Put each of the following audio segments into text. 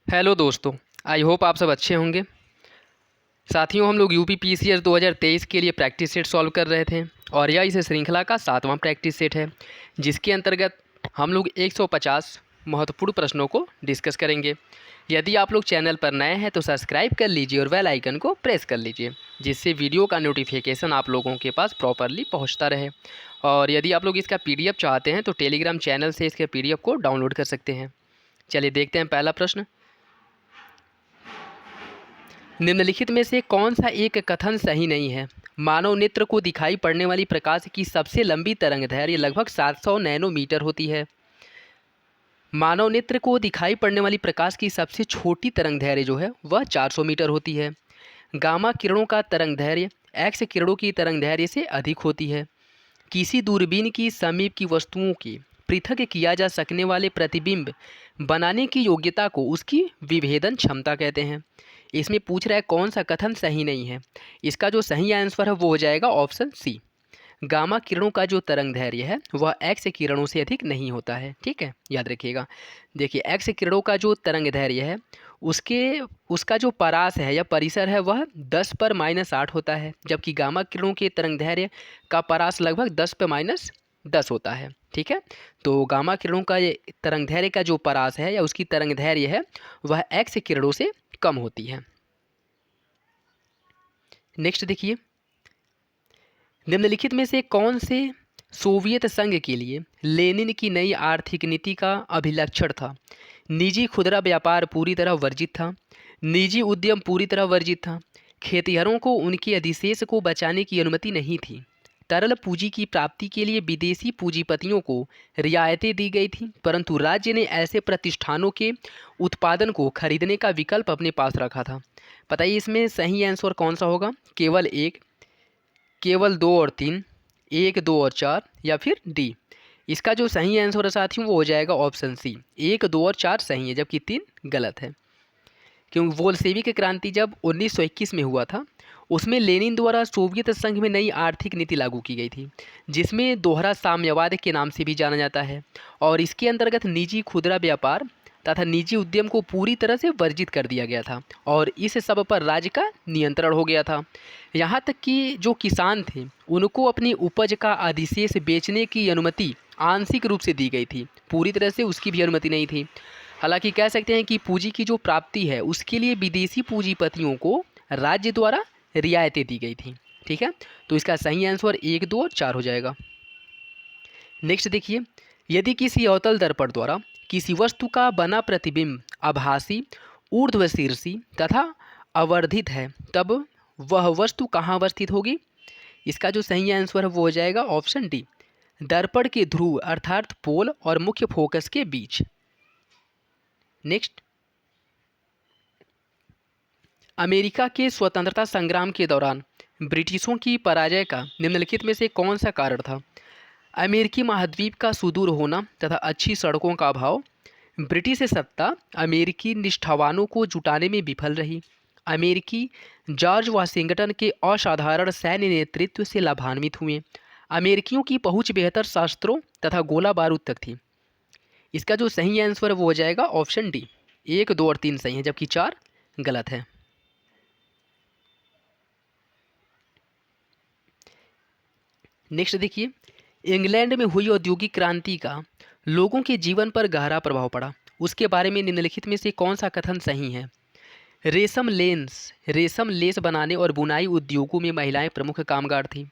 Hello दोस्तों। I hope आप सब अच्छे होंगे। साथियों, हम लोग यूपी पीसीएस 2023 के लिए प्रैक्टिस सेट सॉल्व कर रहे थे और यह इस श्रृंखला का 7वां प्रैक्टिस सेट है, जिसके अंतर्गत हम लोग 150 महत्वपूर्ण प्रश्नों को डिस्कस करेंगे। यदि आप लोग चैनल पर नए हैं तो सब्सक्राइब कर लीजिए और बेल आइकन को प्रेस कर लीजिए, जिससे वीडियो का नोटिफिकेशन आप लोगों के पास प्रॉपरली पहुंचता रहे। और यदि आप लोग इसका पीडीएफ चाहते हैं तो टेलीग्राम चैनल से इसके पीडीएफ को डाउनलोड कर सकते हैं। चलिए देखते हैं पहला प्रश्न। निम्नलिखित में से कौन सा एक कथन सही नहीं है? मानव नेत्र को दिखाई पड़ने वाली प्रकाश की सबसे लंबी तरंगदैर्घ्य लगभग 700 नैनोमीटर होती है। मानव नेत्र को दिखाई पड़ने वाली प्रकाश की सबसे छोटी तरंगदैर्घ्य जो है वह 400 मीटर होती है। गामा किरणों का तरंगदैर्घ्य एक्स किरणों की तरंगदैर्घ्य से अधिक होती है। किसी दूरबीन की समीप की वस्तुओं की पृथक किया जा सकने वाले प्रतिबिंब बनाने की योग्यता को उसकी विभेदन क्षमता कहते हैं। इसमें पूछ रहा है कौन सा कथन सही नहीं है। इसका जो सही आंसर है वो हो जाएगा ऑप्शन सी। गामा किरणों का जो तरंगदैर्घ्य है वह एक्स किरणों से अधिक नहीं होता है। ठीक है, याद रखिएगा। देखिए, एक्स किरणों का जो तरंगदैर्घ्य है उसके उसका जो परास है या परिसर है वह 10⁻8 होता है, जबकि गामा किरणों के तरंगदैर्घ्य का परास लगभग 10⁻10 होता है। ठीक है, तो गामा किरणों का ये तरंगदैर्घ्य का जो परास है या उसकी तरंगदैर्घ्य है वह एक्स किरणों से कम होती है। नेक्स्ट देखिए, निम्नलिखित में से कौन से सोवियत संघ के लिए लेनिन की नई आर्थिक नीति का अभिलक्षण था? निजी खुदरा व्यापार पूरी तरह वर्जित था। निजी उद्यम पूरी तरह वर्जित था। खेतिहरों को उनके अधिशेष को बचाने की अनुमति नहीं थी। तरल पूंजी की प्राप्ति के लिए विदेशी पूंजीपतियों को रियायतें दी गई थी, परंतु राज्य ने ऐसे प्रतिष्ठानों के उत्पादन को खरीदने का विकल्प अपने पास रखा था। बताइए इसमें सही आंसर कौन सा होगा? केवल एक, केवल दो और तीन, एक, दो और चार, या फिर डी? इसका जो सही आंसर है साथियों वो हो जाएगा ऑप्शन सी। एक, दो और चार सही है, जबकि तीन गलत है। क्योंकि बोल्शेविक क्रांति जब 1921 में हुआ था उसमें लेनिन द्वारा सोवियत संघ में नई आर्थिक नीति लागू की गई थी, जिसमें दोहरा साम्यवाद के नाम से भी जाना जाता है। और इसके अंतर्गत निजी खुदरा व्यापार तथा निजी उद्यम को पूरी तरह से वर्जित कर दिया गया था और इस सब पर राज्य का नियंत्रण हो गया था। यहाँ तक कि जो किसान थे उनको अपनी उपज का अधिशेष बेचने की अनुमति आंशिक रूप से दी गई थी, पूरी तरह से उसकी भी अनुमति नहीं थी। हालांकि कह सकते हैं कि पूंजी की जो प्राप्ति है उसके लिए विदेशी पूंजीपतियों को राज्य द्वारा रियायतें दी गई थी। ठीक है, तो इसका सही आंसर एक, दो और चार हो जाएगा। नेक्स्ट देखिए, यदि किसी अवतल दर्पण द्वारा किसी वस्तु का बना प्रतिबिंब आभासी, ऊर्ध्वशीर्षी तथा अवर्धित है तब वह वस्तु कहाँ अवस्थित होगी? इसका जो सही आंसर है वो हो जाएगा ऑप्शन डी, दर्पण के ध्रुव अर्थात पोल और मुख्य फोकस के बीच। नेक्स्ट, अमेरिका के स्वतंत्रता संग्राम के दौरान ब्रिटिशों की पराजय का निम्नलिखित में से कौन सा कारण था? अमेरिकी महाद्वीप का सुदूर होना तथा अच्छी सड़कों का अभाव, ब्रिटिश सत्ता अमेरिकी निष्ठावानों को जुटाने में विफल रही, अमेरिकी जॉर्ज वाशिंगटन के असाधारण सैन्य नेतृत्व से लाभान्वित हुए, अमेरिकियों की पहुंच बेहतर शस्त्रों तथा गोला बारूद तक थी। इसका जो सही आंसर है वो हो जाएगा ऑप्शन डी, एक, दो और तीन सही है, जबकि चार गलत है। नेक्स्ट देखिए, इंग्लैंड में हुई औद्योगिक क्रांति का लोगों के जीवन पर गहरा प्रभाव पड़ा, उसके बारे में निम्नलिखित में से कौन सा कथन सही है? रेशम लेस बनाने और बुनाई उद्योगों में महिलाएं प्रमुख कामगार थीं।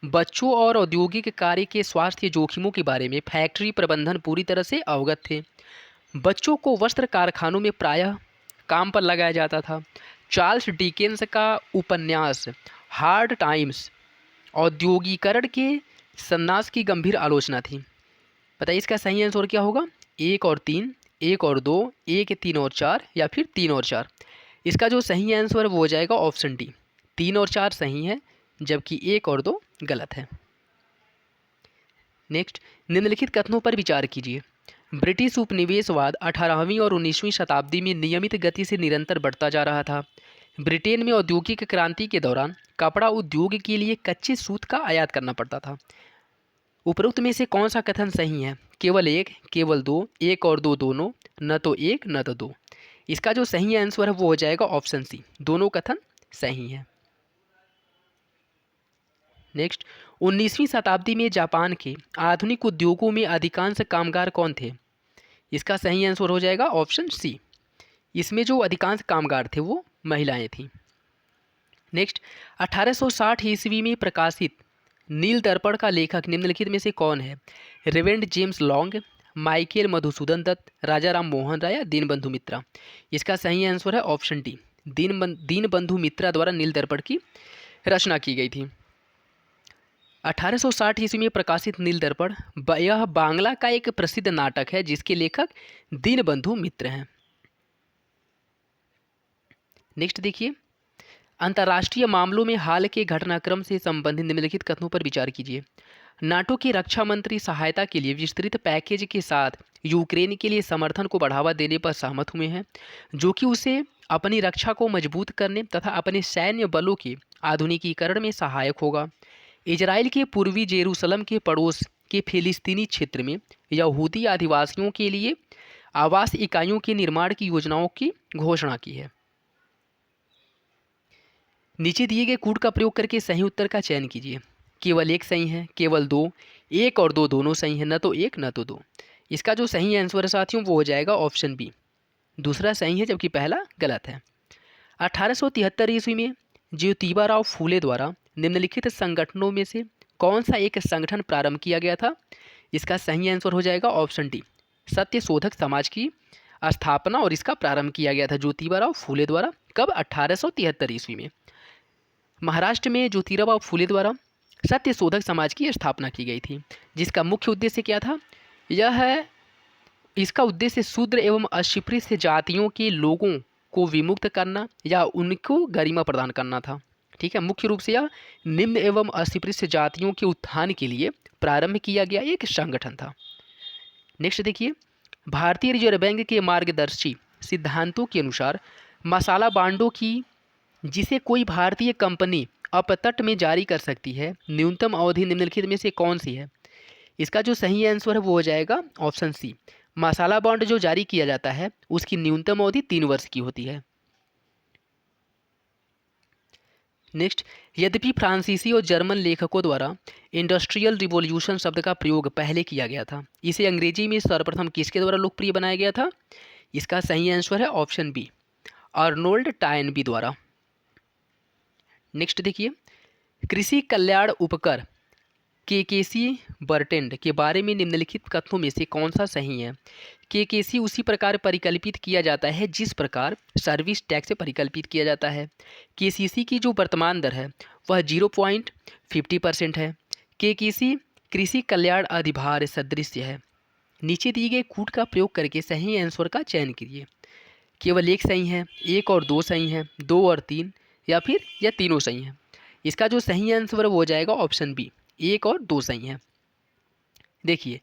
बच्चों और औद्योगिक कार्य के स्वास्थ्य जोखिमों के बारे में फैक्ट्री प्रबंधन पूरी तरह से अवगत थे। बच्चों को वस्त्र कारखानों में प्रायः काम पर लगाया जाता था। चार्ल्स डिकेंस का उपन्यास हार्ड टाइम्स औद्योगिकरण के सन्नास की गंभीर आलोचना थी। बताइए इसका सही आंसर क्या होगा? एक और तीन, एक और दो, एक, तीन और चार, या फिर तीन और चार? इसका जो सही आंसर वो हो जाएगा ऑप्शन डी, तीन और चार सही है, जबकि एक और दो गलत है। नेक्स्ट, निम्नलिखित कथनों पर विचार कीजिए। ब्रिटिश उपनिवेशवाद 18वीं और 19वीं शताब्दी में नियमित गति से निरंतर बढ़ता जा रहा था। ब्रिटेन में औद्योगिक क्रांति के दौरान कपड़ा उद्योग के लिए कच्चे सूत का आयात करना पड़ता था। उपरोक्त में से कौन सा कथन सही है? केवल एक, केवल दो, एक और दो दोनों, न तो एक न तो दो? इसका जो सही आंसर है वो हो जाएगा ऑप्शन सी, दोनों कथन सही हैं। नेक्स्ट, 19वीं शताब्दी में जापान के आधुनिक उद्योगों में अधिकांश कामगार कौन थे? इसका सही आंसर हो जाएगा ऑप्शन सी, इसमें जो अधिकांश कामगार थे वो महिलाएं थीं। नेक्स्ट, 1860 ईस्वी में प्रकाशित नील दर्पण का लेखक निम्नलिखित में से कौन है? Reverend James Long, Michael Madhusudan Dutt, Raja Ram Mohan Roy या दीनबंधु मित्रा? इसका सही आंसर है ऑप्शन डी, दीनबंधु मित्रा द्वारा नील दर्पण की रचना की गई थी। 1860 ईस्वी में प्रकाशित नील दर्पण यह बांग्ला का एक प्रसिद्ध नाटक है जिसके लेखक दीनबंधु मित्र हैं। नेक्स्ट देखिए, अंतर्राष्ट्रीय मामलों में हाल के घटनाक्रम से संबंधित निम्नलिखित कथनों पर विचार कीजिए। नाटो के रक्षा मंत्री सहायता के लिए विस्तृत पैकेज के साथ यूक्रेन के लिए समर्थन को बढ़ावा देने पर सहमत हुए हैं, जो कि उसे अपनी रक्षा को मजबूत करने तथा अपने सैन्य बलों के आधुनिकीकरण में सहायक होगा। इजराइल के पूर्वी जेरूसलम के पड़ोस के फिलिस्तीनी क्षेत्र में यहूदी आदिवासियों के लिए आवास इकाइयों के निर्माण की योजनाओं की घोषणा की है। नीचे दिए गए कूट का प्रयोग करके सही उत्तर का चयन कीजिए। केवल एक सही है, केवल दो, एक और दो दोनों सही है, न तो एक न तो दो। इसका जो सही आंसर है साथियों वो हो जाएगा ऑप्शन बी, दूसरा सही है जबकि पहला गलत है। 1873 ईस्वी में ज्योतिबाराव फूले द्वारा निम्नलिखित संगठनों में से कौन सा एक संगठन प्रारंभ किया गया था? इसका सही आंसर हो जाएगा ऑप्शन डी, सत्य शोधक समाज की स्थापना और इसका प्रारंभ किया गया था ज्योतिबाराव फूले द्वारा। कब? 1873 ईस्वी में महाराष्ट्र में ज्योतिराव फूले द्वारा सत्य शोधक समाज की स्थापना की गई थी, जिसका मुख्य उद्देश्य क्या था? इसका उद्देश्य शूद्र एवं अस्पृश्य जातियों के लोगों को विमुक्त करना या उनको गरिमा प्रदान करना था। ठीक है, मुख्य रूप से यह निम्न एवं अस्पृश्य जातियों के उत्थान के लिए प्रारंभ किया गया एक संगठन था। नेक्स्ट देखिए, भारतीय रिजर्व बैंक के मार्गदर्शी सिद्धांतों के अनुसार मसाला बांडों की जिसे कोई भारतीय कंपनी अपतट में जारी कर सकती है, न्यूनतम अवधि निम्नलिखित में से कौन सी है? इसका जो सही आंसर है वो हो जाएगा ऑप्शन सी, मसाला बॉन्ड जो जारी किया जाता है उसकी न्यूनतम अवधि 3 वर्ष की होती है। नेक्स्ट, यद्यपि फ्रांसीसी और जर्मन लेखकों द्वारा इंडस्ट्रियल रिवॉल्यूशन शब्द का प्रयोग पहले किया गया था, इसे अंग्रेजी में सर्वप्रथम किसके द्वारा लोकप्रिय बनाया गया था? इसका सही आंसर है ऑप्शन बी, अर्नोल्ड टायनबी द्वारा। नेक्स्ट देखिए, कृषि कल्याण उपकर केकेसी बर्टेंड के बारे में निम्नलिखित कथनों में से कौन सा सही है? केकेसी उसी प्रकार परिकल्पित किया जाता है जिस प्रकार सर्विस टैक्स परिकल्पित किया जाता है। केसीसी की जो वर्तमान दर है वह 0.50% है। केकेसी कृषि कल्याण अधिभार सदृश्य है। नीचे दिए गए कूट का प्रयोग करके सही आंसर का चयन कीजिए। केवल एक सही है, एक और दो सही हैं, दो और तीन, या फिर यह तीनों सही हैं। इसका जो सही आंसर वो हो जाएगा ऑप्शन बी, एक और दो सही हैं। देखिए,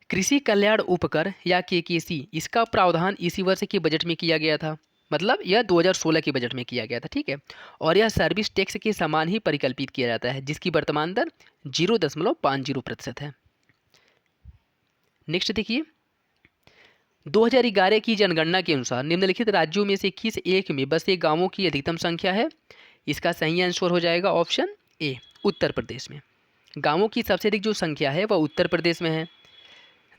कृषि कल्याण उपकर या केकेसी इसका प्रावधान इसी वर्ष के बजट में किया गया था, मतलब यह 2016 के बजट में किया गया था। ठीक है, और यह सर्विस टैक्स के समान ही परिकल्पित किया जाता है, जिसकी वर्तमान दर 0.50% है। नेक्स्ट देखिए, 2011 की जनगणना के अनुसार निम्नलिखित राज्यों में से किस एक में बसे गांवों की अधिकतम संख्या है? इसका सही आंसर हो जाएगा ऑप्शन ए, उत्तर प्रदेश में। गांवों की सबसे अधिक जो संख्या है वह उत्तर प्रदेश में है,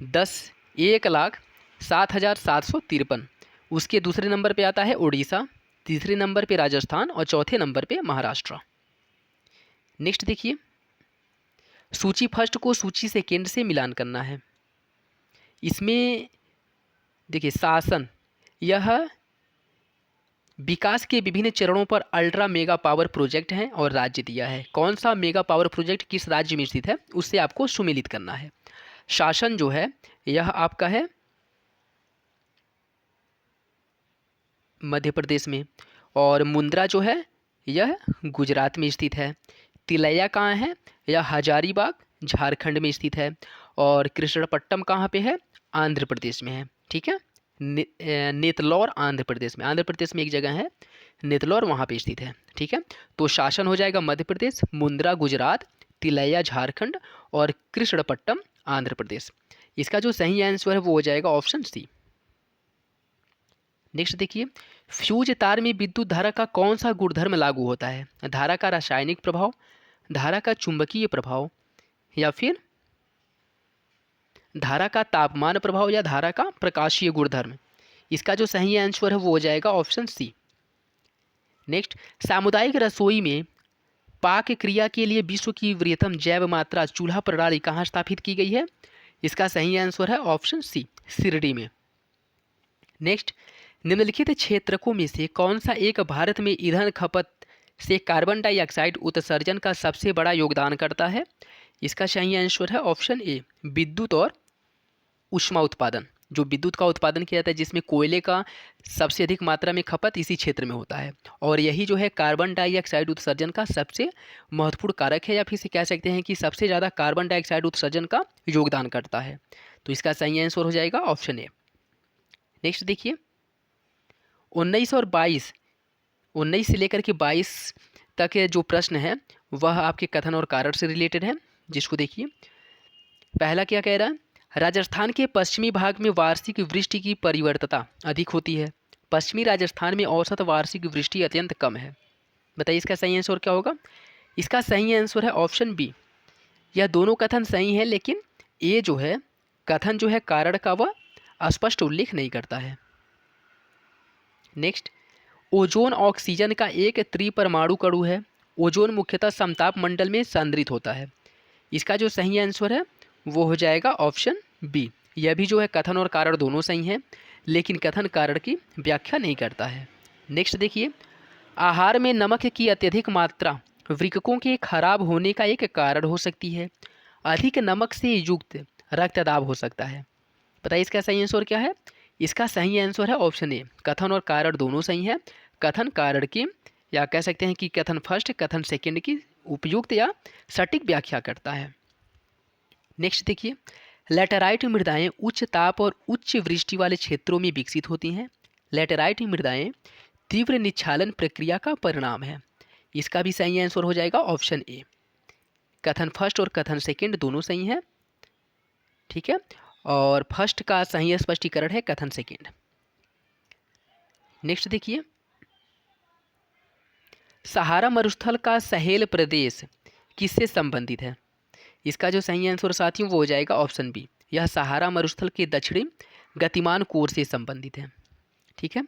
1,07,753। उसके दूसरे नंबर पे आता है उड़ीसा, तीसरे नंबर पे राजस्थान और चौथे नंबर पे महाराष्ट्र। नेक्स्ट देखिए, सूची फर्स्ट को सूची सेकेंड से मिलान करना है। इसमें देखिए, शासन यह विकास के विभिन्न चरणों पर अल्ट्रा मेगा पावर प्रोजेक्ट हैं और राज्य दिया है। कौन सा मेगा पावर प्रोजेक्ट किस राज्य में स्थित है उससे आपको सुमेलित करना है। शासन जो है यह आपका है मध्य प्रदेश में, और मुंद्रा जो है यह गुजरात में स्थित है। तिलैया कहाँ है? यह हजारीबाग झारखंड में स्थित है। और कृष्णपट्टनम कहाँ पे है? आंध्र प्रदेश में है। ठीक है, नेतलौर आंध्र प्रदेश में एक जगह है नेतलौर, वहाँ पे स्थित है। ठीक है, तो शासन हो जाएगा मध्य प्रदेश, मुंद्रा गुजरात, तिलैया झारखंड और कृष्णपट्टनम आंध्र प्रदेश। इसका जो सही आंसर है वो हो जाएगा ऑप्शन सी। नेक्स्ट देखिए, फ्यूज तार में विद्युत धारा का कौन सा गुणधर्म लागू होता है? धारा का रासायनिक प्रभाव, धारा का चुंबकीय प्रभाव, या फिर धारा का तापमान प्रभाव, या धारा का प्रकाशीय गुणधर्म? इसका जो सही आंसर है वो हो जाएगा ऑप्शन सी। नेक्स्ट, सामुदायिक रसोई में पाक क्रिया के लिए विश्व की वृहत्तम जैव मात्रा चूल्हा प्रणाली कहाँ स्थापित की गई है? इसका सही आंसर है ऑप्शन सी, शिरडी में। नेक्स्ट, निम्नलिखित क्षेत्रकों में से कौन सा एक भारत में ईंधन खपत से कार्बन डाइऑक्साइड उत्सर्जन का सबसे बड़ा योगदान करता है? इसका सही आंसर है ऑप्शन ए, विद्युत और ऊष्मा उत्पादन। जो विद्युत का उत्पादन किया जाता है जिसमें कोयले का सबसे अधिक मात्रा में खपत इसी क्षेत्र में होता है, और यही जो है कार्बन डाइऑक्साइड उत्सर्जन का सबसे महत्वपूर्ण कारक है, या फिर इसे कह सकते हैं कि सबसे ज़्यादा कार्बन डाइऑक्साइड उत्सर्जन का योगदान करता है। तो इसका सही आंसर हो जाएगा ऑप्शन ए। नेक्स्ट देखिए, 19 और 22, 19 से लेकर के 22 तक के जो प्रश्न है वह आपके कथन और कारण से रिलेटेड है, जिसको देखिए। पहला क्या कह रहा है? राजस्थान के पश्चिमी भाग में वार्षिक वृष्टि की परिवर्तता अधिक होती है, पश्चिमी राजस्थान में औसत वार्षिक वृष्टि अत्यंत कम है। बताइए इसका सही आंसर क्या होगा? इसका सही आंसर है ऑप्शन बी। यह दोनों कथन सही है, लेकिन ये जो है कथन जो है कारण का वह स्पष्ट उल्लेख नहीं करता है। नेक्स्ट, ओजोन ऑक्सीजन का एक त्रिपरमाणु कणु है, ओजोन मुख्यतः समताप मंडल में संदृत होता है। इसका जो सही आंसर है वो हो जाएगा ऑप्शन बी। यह भी जो है कथन और कारण दोनों सही हैं, लेकिन कथन कारण की व्याख्या नहीं करता है। नेक्स्ट देखिए, आहार में नमक की अत्यधिक मात्रा वृक्कों के खराब होने का एक कारण हो सकती है, अधिक नमक से युक्त रक्तदाब हो सकता है। बताइए इसका सही आंसर क्या है? इसका सही आंसर है ऑप्शन ए, कथन और कारण दोनों सही है। कथन कारण की, या कह सकते हैं कि कथन फर्स्ट कथन सेकंड की उपयुक्त या सटीक व्याख्या करता है। नेक्स्ट देखिए, लैटेराइट मृदाएं उच्च ताप और उच्च वृष्टि वाले क्षेत्रों में विकसित होती हैं। लैटेराइट मृदाएं तीव्र निच्छालन प्रक्रिया का परिणाम है। इसका भी सही आंसर हो जाएगा ऑप्शन ए। कथन फर्स्ट और कथन सेकंड दोनों सही हैं, ठीक है, और फर्स्ट का सही स्पष्टीकरण है कथन सेकंड। नेक्स्ट देखिए, सहारा मरुस्थल का सहेल प्रदेश किससे संबंधित है? इसका जो सही आंसर साथियों वो हो जाएगा ऑप्शन बी। यह सहारा मरुस्थल के दक्षिणी गतिमान कोर से संबंधित है, ठीक है।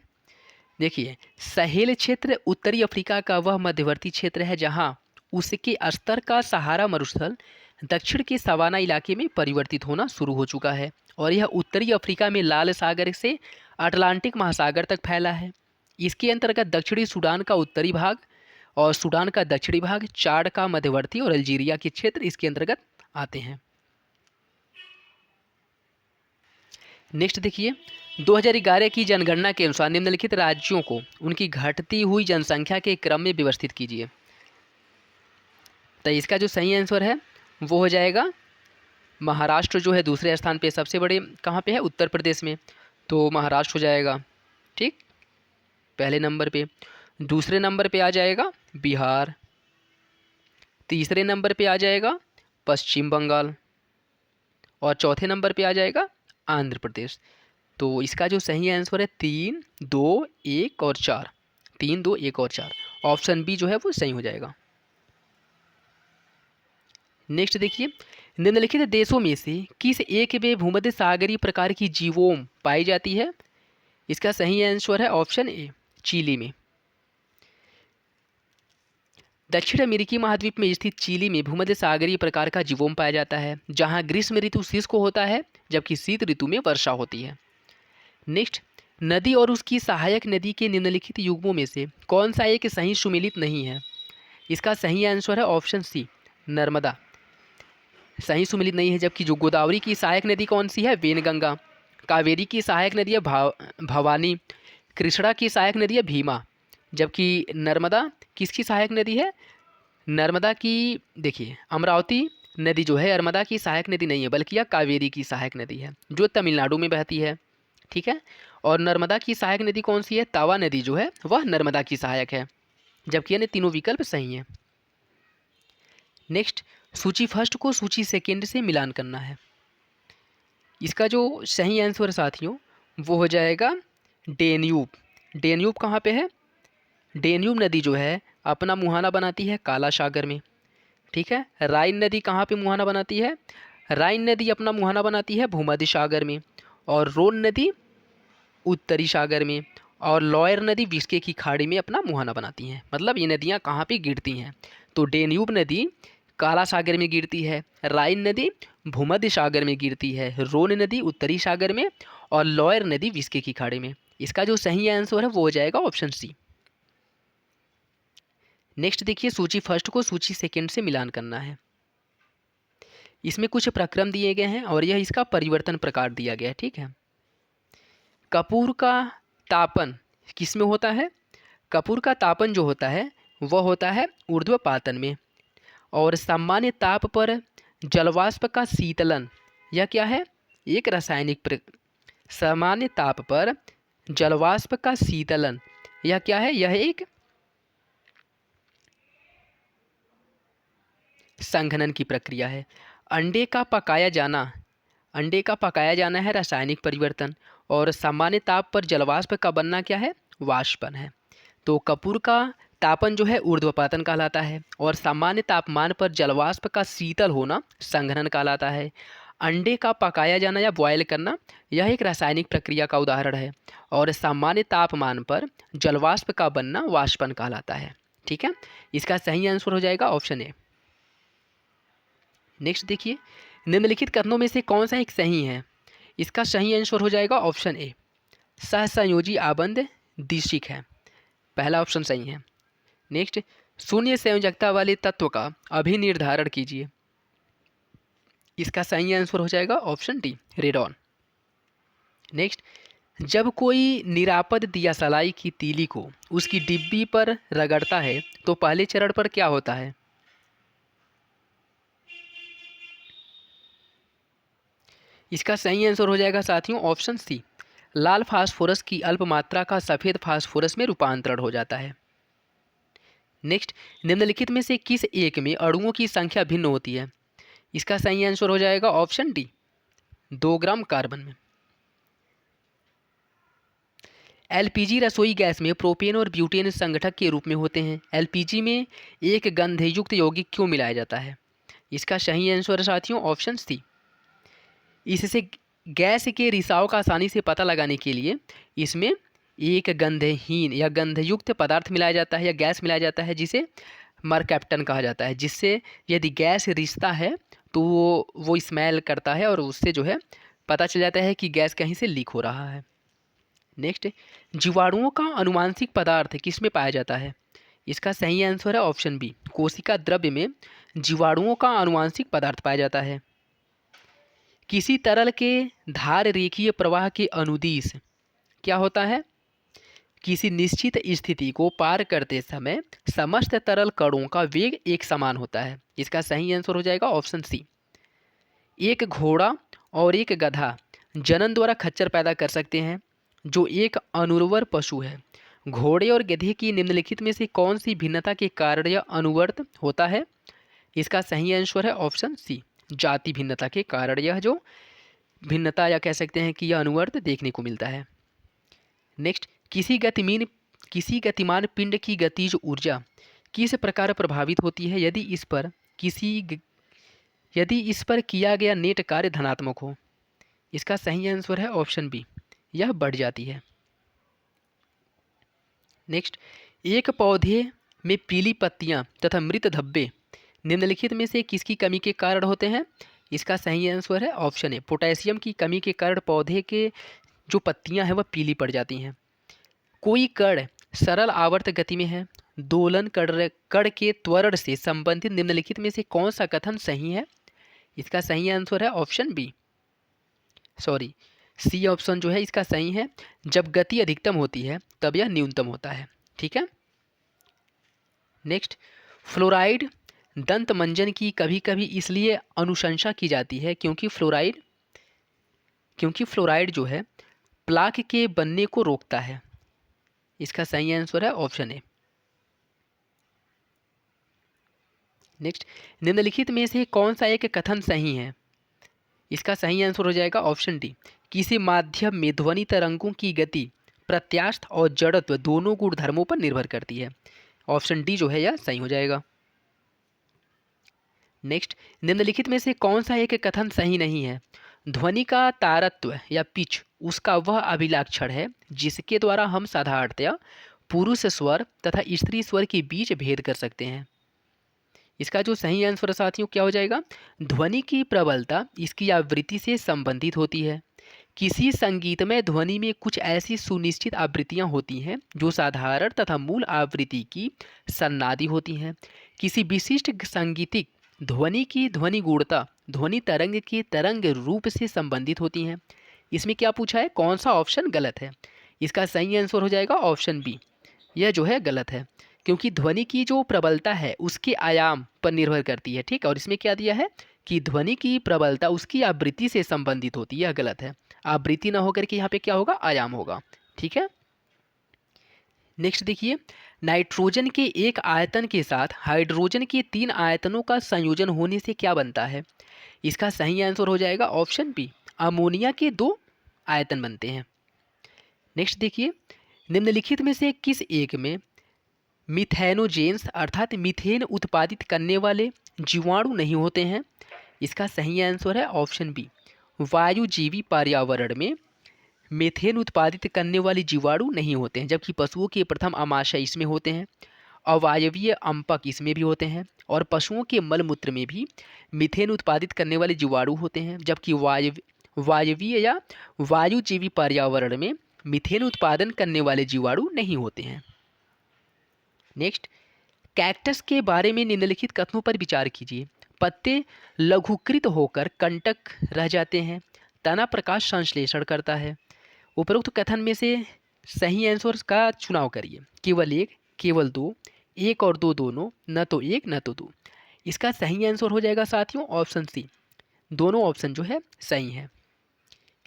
देखिए, सहेल क्षेत्र उत्तरी अफ्रीका का वह मध्यवर्ती क्षेत्र है जहां उसके स्तर का सहारा मरुस्थल दक्षिण के सवाना इलाके में परिवर्तित होना शुरू हो चुका है, और यह उत्तरी अफ्रीका में लाल सागर से अटलांटिक महासागर तक फैला है। इसके अंतर्गत दक्षिणी सूडान का उत्तरी भाग और सूडान का दक्षिणी भाग, चाड का मध्यवर्ती और अल्जीरिया के क्षेत्र इसके अंतर्गत आते हैं। नेक्स्ट देखिए, 2011 की जनगणना के अनुसार निम्नलिखित राज्यों को उनकी घटती हुई जनसंख्या के क्रम में व्यवस्थित कीजिए। तो इसका जो सही आंसर है वो हो जाएगा महाराष्ट्र जो है दूसरे स्थान पे, सबसे बड़े कहाँ पे है? उत्तर प्रदेश में, तो महाराष्ट्र हो जाएगा, ठीक, पहले नंबर पे। दूसरे नंबर पे आ जाएगा बिहार, तीसरे नंबर पे आ जाएगा पश्चिम बंगाल, और चौथे नंबर पे आ जाएगा आंध्र प्रदेश। तो इसका जो सही आंसर है 3, 2, 1 और 4, 3, 2, 1 और 4, ऑप्शन बी जो है वो सही हो जाएगा। नेक्स्ट देखिए, निम्नलिखित देशों में से किस एक में भूमध्य सागरीय प्रकार की जीवोम पाई जाती है? इसका सही आंसर है ऑप्शन ए, चिली में। दक्षिण अमेरिकी महाद्वीप में स्थित चिली में भूमध्य सागरीय प्रकार का जीवोम पाया जाता है, जहां ग्रीष्म ऋतु शुष्क होता है जबकि शीत ऋतु में वर्षा होती है। नेक्स्ट, नदी और उसकी सहायक नदी के निम्नलिखित युग्मों में से कौन सा एक सही सुमेलित नहीं है? इसका सही आंसर है ऑप्शन सी, नर्मदा सही सुमेलित नहीं है। जबकि जो गोदावरी की सहायक नदी कौन सी है? वेनगंगा। कावेरी की सहायक नदी है भवानी। कृष्णा की सहायक नदी है भीमा। जबकि नर्मदा किसकी सहायक नदी है? नर्मदा की, देखिए अमरावती नदी जो है नर्मदा की सहायक नदी नहीं है, बल्कि यह कावेरी की सहायक नदी है जो तमिलनाडु में बहती है, ठीक है। और नर्मदा की सहायक नदी कौन सी है? तावा नदी जो है वह नर्मदा की सहायक है। जबकि यानी तीनों विकल्प सही हैं। नेक्स्ट, सूची फर्स्ट को सूची सेकेंड से मिलान करना है। इसका जो सही आंसर साथियों वो हो जाएगा डेन्यूब। डेन्यूब कहाँ पे है? डेन्यूब नदी जो है अपना मुहाना बनाती है काला सागर में, ठीक है। राइन नदी कहाँ पे मुहाना बनाती है? राइन नदी अपना मुहाना बनाती है भूमध्य सागर में, और रोन नदी उत्तरी सागर में, और लॉयर नदी विस्के की खाड़ी में अपना मुहाना बनाती हैं। मतलब ये नदियाँ कहाँ पे गिरती हैं? तो डेन्यूब नदी काला सागर में गिरती है, राइन नदी भूमध्य सागर में गिरती है, रोन नदी उत्तरी सागर में, और लॉयर नदी विस्के की खाड़ी में। इसका जो सही आंसर है वो हो जाएगा ऑप्शन सी। नेक्स्ट देखिए, सूची फर्स्ट को सूची सेकंड से मिलान करना है। इसमें कुछ प्रक्रम दिए गए हैं और यह इसका परिवर्तन प्रकार दिया गया है, ठीक है। कपूर का तापन किस में होता है? कपूर का तापन जो होता है वह होता है ऊर्ध्वपातन में, और सामान्य ताप पर जलवाष्प का शीतलन, यह क्या है? एक रासायनिक सामान्य ताप पर जलवाष्प का शीतलन, यह क्या है? यह एक संघनन की प्रक्रिया है। अंडे का पकाया जाना, अंडे का पकाया जाना है रासायनिक परिवर्तन, और सामान्य ताप पर जलवाष्प का बनना क्या है? वाष्पन है। तो कपूर का तापन जो है ऊर्ध्वपातन कहलाता है, और सामान्य तापमान पर जलवाष्प का शीतल होना संघनन कहलाता है। अंडे का पकाया जाना या बॉयल करना, यह एक रासायनिक प्रक्रिया का उदाहरण है, और सामान्य तापमान पर जलवाष्प का बनना वाष्पन कहलाता है, ठीक है। इसका सही आंसर हो जाएगा ऑप्शन ए। नेक्स्ट देखिए, निम्नलिखित कथनों में से कौन सा एक सही है? इसका सही आंसर हो जाएगा ऑप्शन ए, सहसंयोजी आबंध दिशिक है। पहला ऑप्शन सही है। नेक्स्ट, शून्य संयोजकता वाले तत्व का अभिनिर्धारण कीजिए। इसका सही आंसर हो जाएगा ऑप्शन डी, रेडॉन। नेक्स्ट, जब कोई निरापद दियासलाई की तीली को उसकी डिब्बी पर रगड़ता है तो पहले चरण पर क्या होता है? इसका सही आंसर हो जाएगा साथियों ऑप्शन सी, लाल फास्फोरस की अल्प मात्रा का सफ़ेद फास्फोरस में रूपांतरण हो जाता है। नेक्स्ट, निम्नलिखित में से किस एक में अणुओं की संख्या भिन्न होती है? इसका सही आंसर हो जाएगा ऑप्शन डी, 2 ग्राम कार्बन में। एलपीजी रसोई गैस में प्रोपेन और ब्यूटेन संगठक के रूप में होते हैं। एलपीजी में एक गंधयुक्त यौगिक क्यों मिलाया जाता है? इसका सही आंसर है साथियों ऑप्शन सी, इससे गैस के रिसाव का आसानी से पता लगाने के लिए इसमें एक गंधहीन या गंधयुक्त पदार्थ मिलाया जाता है या गैस मिलाया जाता है, जिसे मरकैप्टन कहा जाता है, जिससे यदि गैस रिश्ता है तो वो स्मेल करता है और उससे जो है पता चल जाता है कि गैस कहीं से लीक हो रहा है। नेक्स्ट, जीवाणुओं का अनुवांशिक पदार्थ किस में पाया जाता है? इसका सही आंसर है ऑप्शन बी, कोशिका द्रव्य में जीवाणुओं का अनुवांशिक पदार्थ पाया जाता है। किसी तरल के धार रेखीय प्रवाह के अनुदिश क्या होता है? किसी निश्चित स्थिति को पार करते समय समस्त तरल कणों का वेग एक समान होता है। इसका सही आंसर हो जाएगा ऑप्शन सी। एक घोड़ा और एक गधा जनन द्वारा खच्चर पैदा कर सकते हैं, जो एक अनुर्वर पशु है। घोड़े और गधे की निम्नलिखित में से कौन सी भिन्नता के कारण यह अनुवर्त होता है? इसका सही आंसर है ऑप्शन सी, जाति भिन्नता के कारण यह जो भिन्नता या कह सकते हैं कि यह अनुवर्त देखने को मिलता है। नेक्स्ट, किसी गतिमान पिंड की गतिज ऊर्जा किस प्रकार प्रभावित होती है यदि इस पर किया गया नेट कार्य धनात्मक हो? इसका सही आंसर है ऑप्शन बी, यह बढ़ जाती है। नेक्स्ट, एक पौधे में पीली पत्तियां तथा मृत धब्बे निम्नलिखित में से किसकी कमी के कारण होते हैं? इसका सही आंसर है ऑप्शन ए, पोटेशियम की कमी के कारण पौधे के जो पत्तियां हैं वह पीली पड़ जाती हैं। कोई कण सरल आवर्त गति में है, दोलन कण के त्वरण से संबंधित निम्नलिखित में से कौन सा कथन सही है? इसका सही आंसर है option B, sorry C option जो है इसका सही है। जब गति अधिकतम होती है तब यह न्यूनतम होता है, ठीक है। नेक्स्ट, फ्लोराइड दंत मंजन की कभी कभी इसलिए अनुशंसा की जाती है क्योंकि फ्लोराइड जो है प्लाक के बनने को रोकता है। इसका सही आंसर है ऑप्शन ए। नेक्स्ट, निम्नलिखित में से कौन सा एक कथन सही है? इसका सही आंसर हो जाएगा ऑप्शन डी, किसी माध्यम में ध्वनि तरंगों की गति प्रत्यास्थ और जड़त्व दोनों गुणधर्मों पर निर्भर करती है। ऑप्शन डी जो है यह सही हो जाएगा। नेक्स्ट, निम्नलिखित में से कौन सा एक कथन सही नहीं है? ध्वनि का तारत्व या पिच उसका वह अभिलाक्षण है जिसके द्वारा हम साधारणतया पुरुष स्वर तथा स्त्री स्वर के बीच भेद कर सकते हैं। इसका जो सही आंसर है साथियों क्या हो जाएगा? ध्वनि की प्रबलता इसकी आवृत्ति से संबंधित होती है। किसी संगीतमय ध्वनि में कुछ ऐसी सुनिश्चित आवृत्तियां होती हैं जो साधारण तथा मूल आवृत्ति की सन्नादि होती हैं। किसी विशिष्ट सांगीतिक ध्वनि की ध्वनि गुणता ध्वनि तरंग के तरंग रूप से संबंधित होती हैं। इसमें क्या पूछा है? कौन सा ऑप्शन गलत है? इसका सही आंसर हो जाएगा ऑप्शन बी, यह जो है गलत है, क्योंकि ध्वनि की जो प्रबलता है उसके आयाम पर निर्भर करती है। ठीक, और इसमें क्या दिया है कि ध्वनि की प्रबलता उसकी आवृत्ति से संबंधित होती है, यह गलत है। आवृत्ति ना होकर के यहाँ पे क्या होगा? आयाम होगा। ठीक है, नेक्स्ट देखिए, नाइट्रोजन के एक आयतन के साथ हाइड्रोजन के 3 आयतनों का संयोजन होने से क्या बनता है? इसका सही आंसर हो जाएगा ऑप्शन बी, अमोनिया के 2 आयतन बनते हैं। नेक्स्ट देखिए, निम्नलिखित में से किस एक में मिथेनोजेंस अर्थात मीथेन उत्पादित करने वाले जीवाणु नहीं होते हैं? इसका सही आंसर है ऑप्शन बी, वायुजीवी पर्यावरण में मीथेन उत्पादित करने वाले जीवाणु नहीं होते हैं, जबकि पशुओं के प्रथम आमाशय इसमें होते हैं, अवायवीय अंपक इसमें भी होते हैं, और पशुओं के मलमूत्र में भी मीथेन उत्पादित करने वाले जीवाणु होते हैं, जबकि वायवीय या वायुजीवी पर्यावरण में मीथेन उत्पादन करने वाले जीवाणु नहीं होते हैं। नेक्स्ट, कैक्टस के बारे में निम्नलिखित कथनों पर विचार कीजिए। पत्ते लघुकृत होकर कंटक रह जाते हैं, तना प्रकाश संश्लेषण करता है। उपरोक्त कथन में से सही आंसर का चुनाव करिए। केवल एक, केवल दो, एक और दो दोनों, न तो एक न तो दो। इसका सही आंसर हो जाएगा साथियों ऑप्शन सी, दोनों ऑप्शन जो है सही है।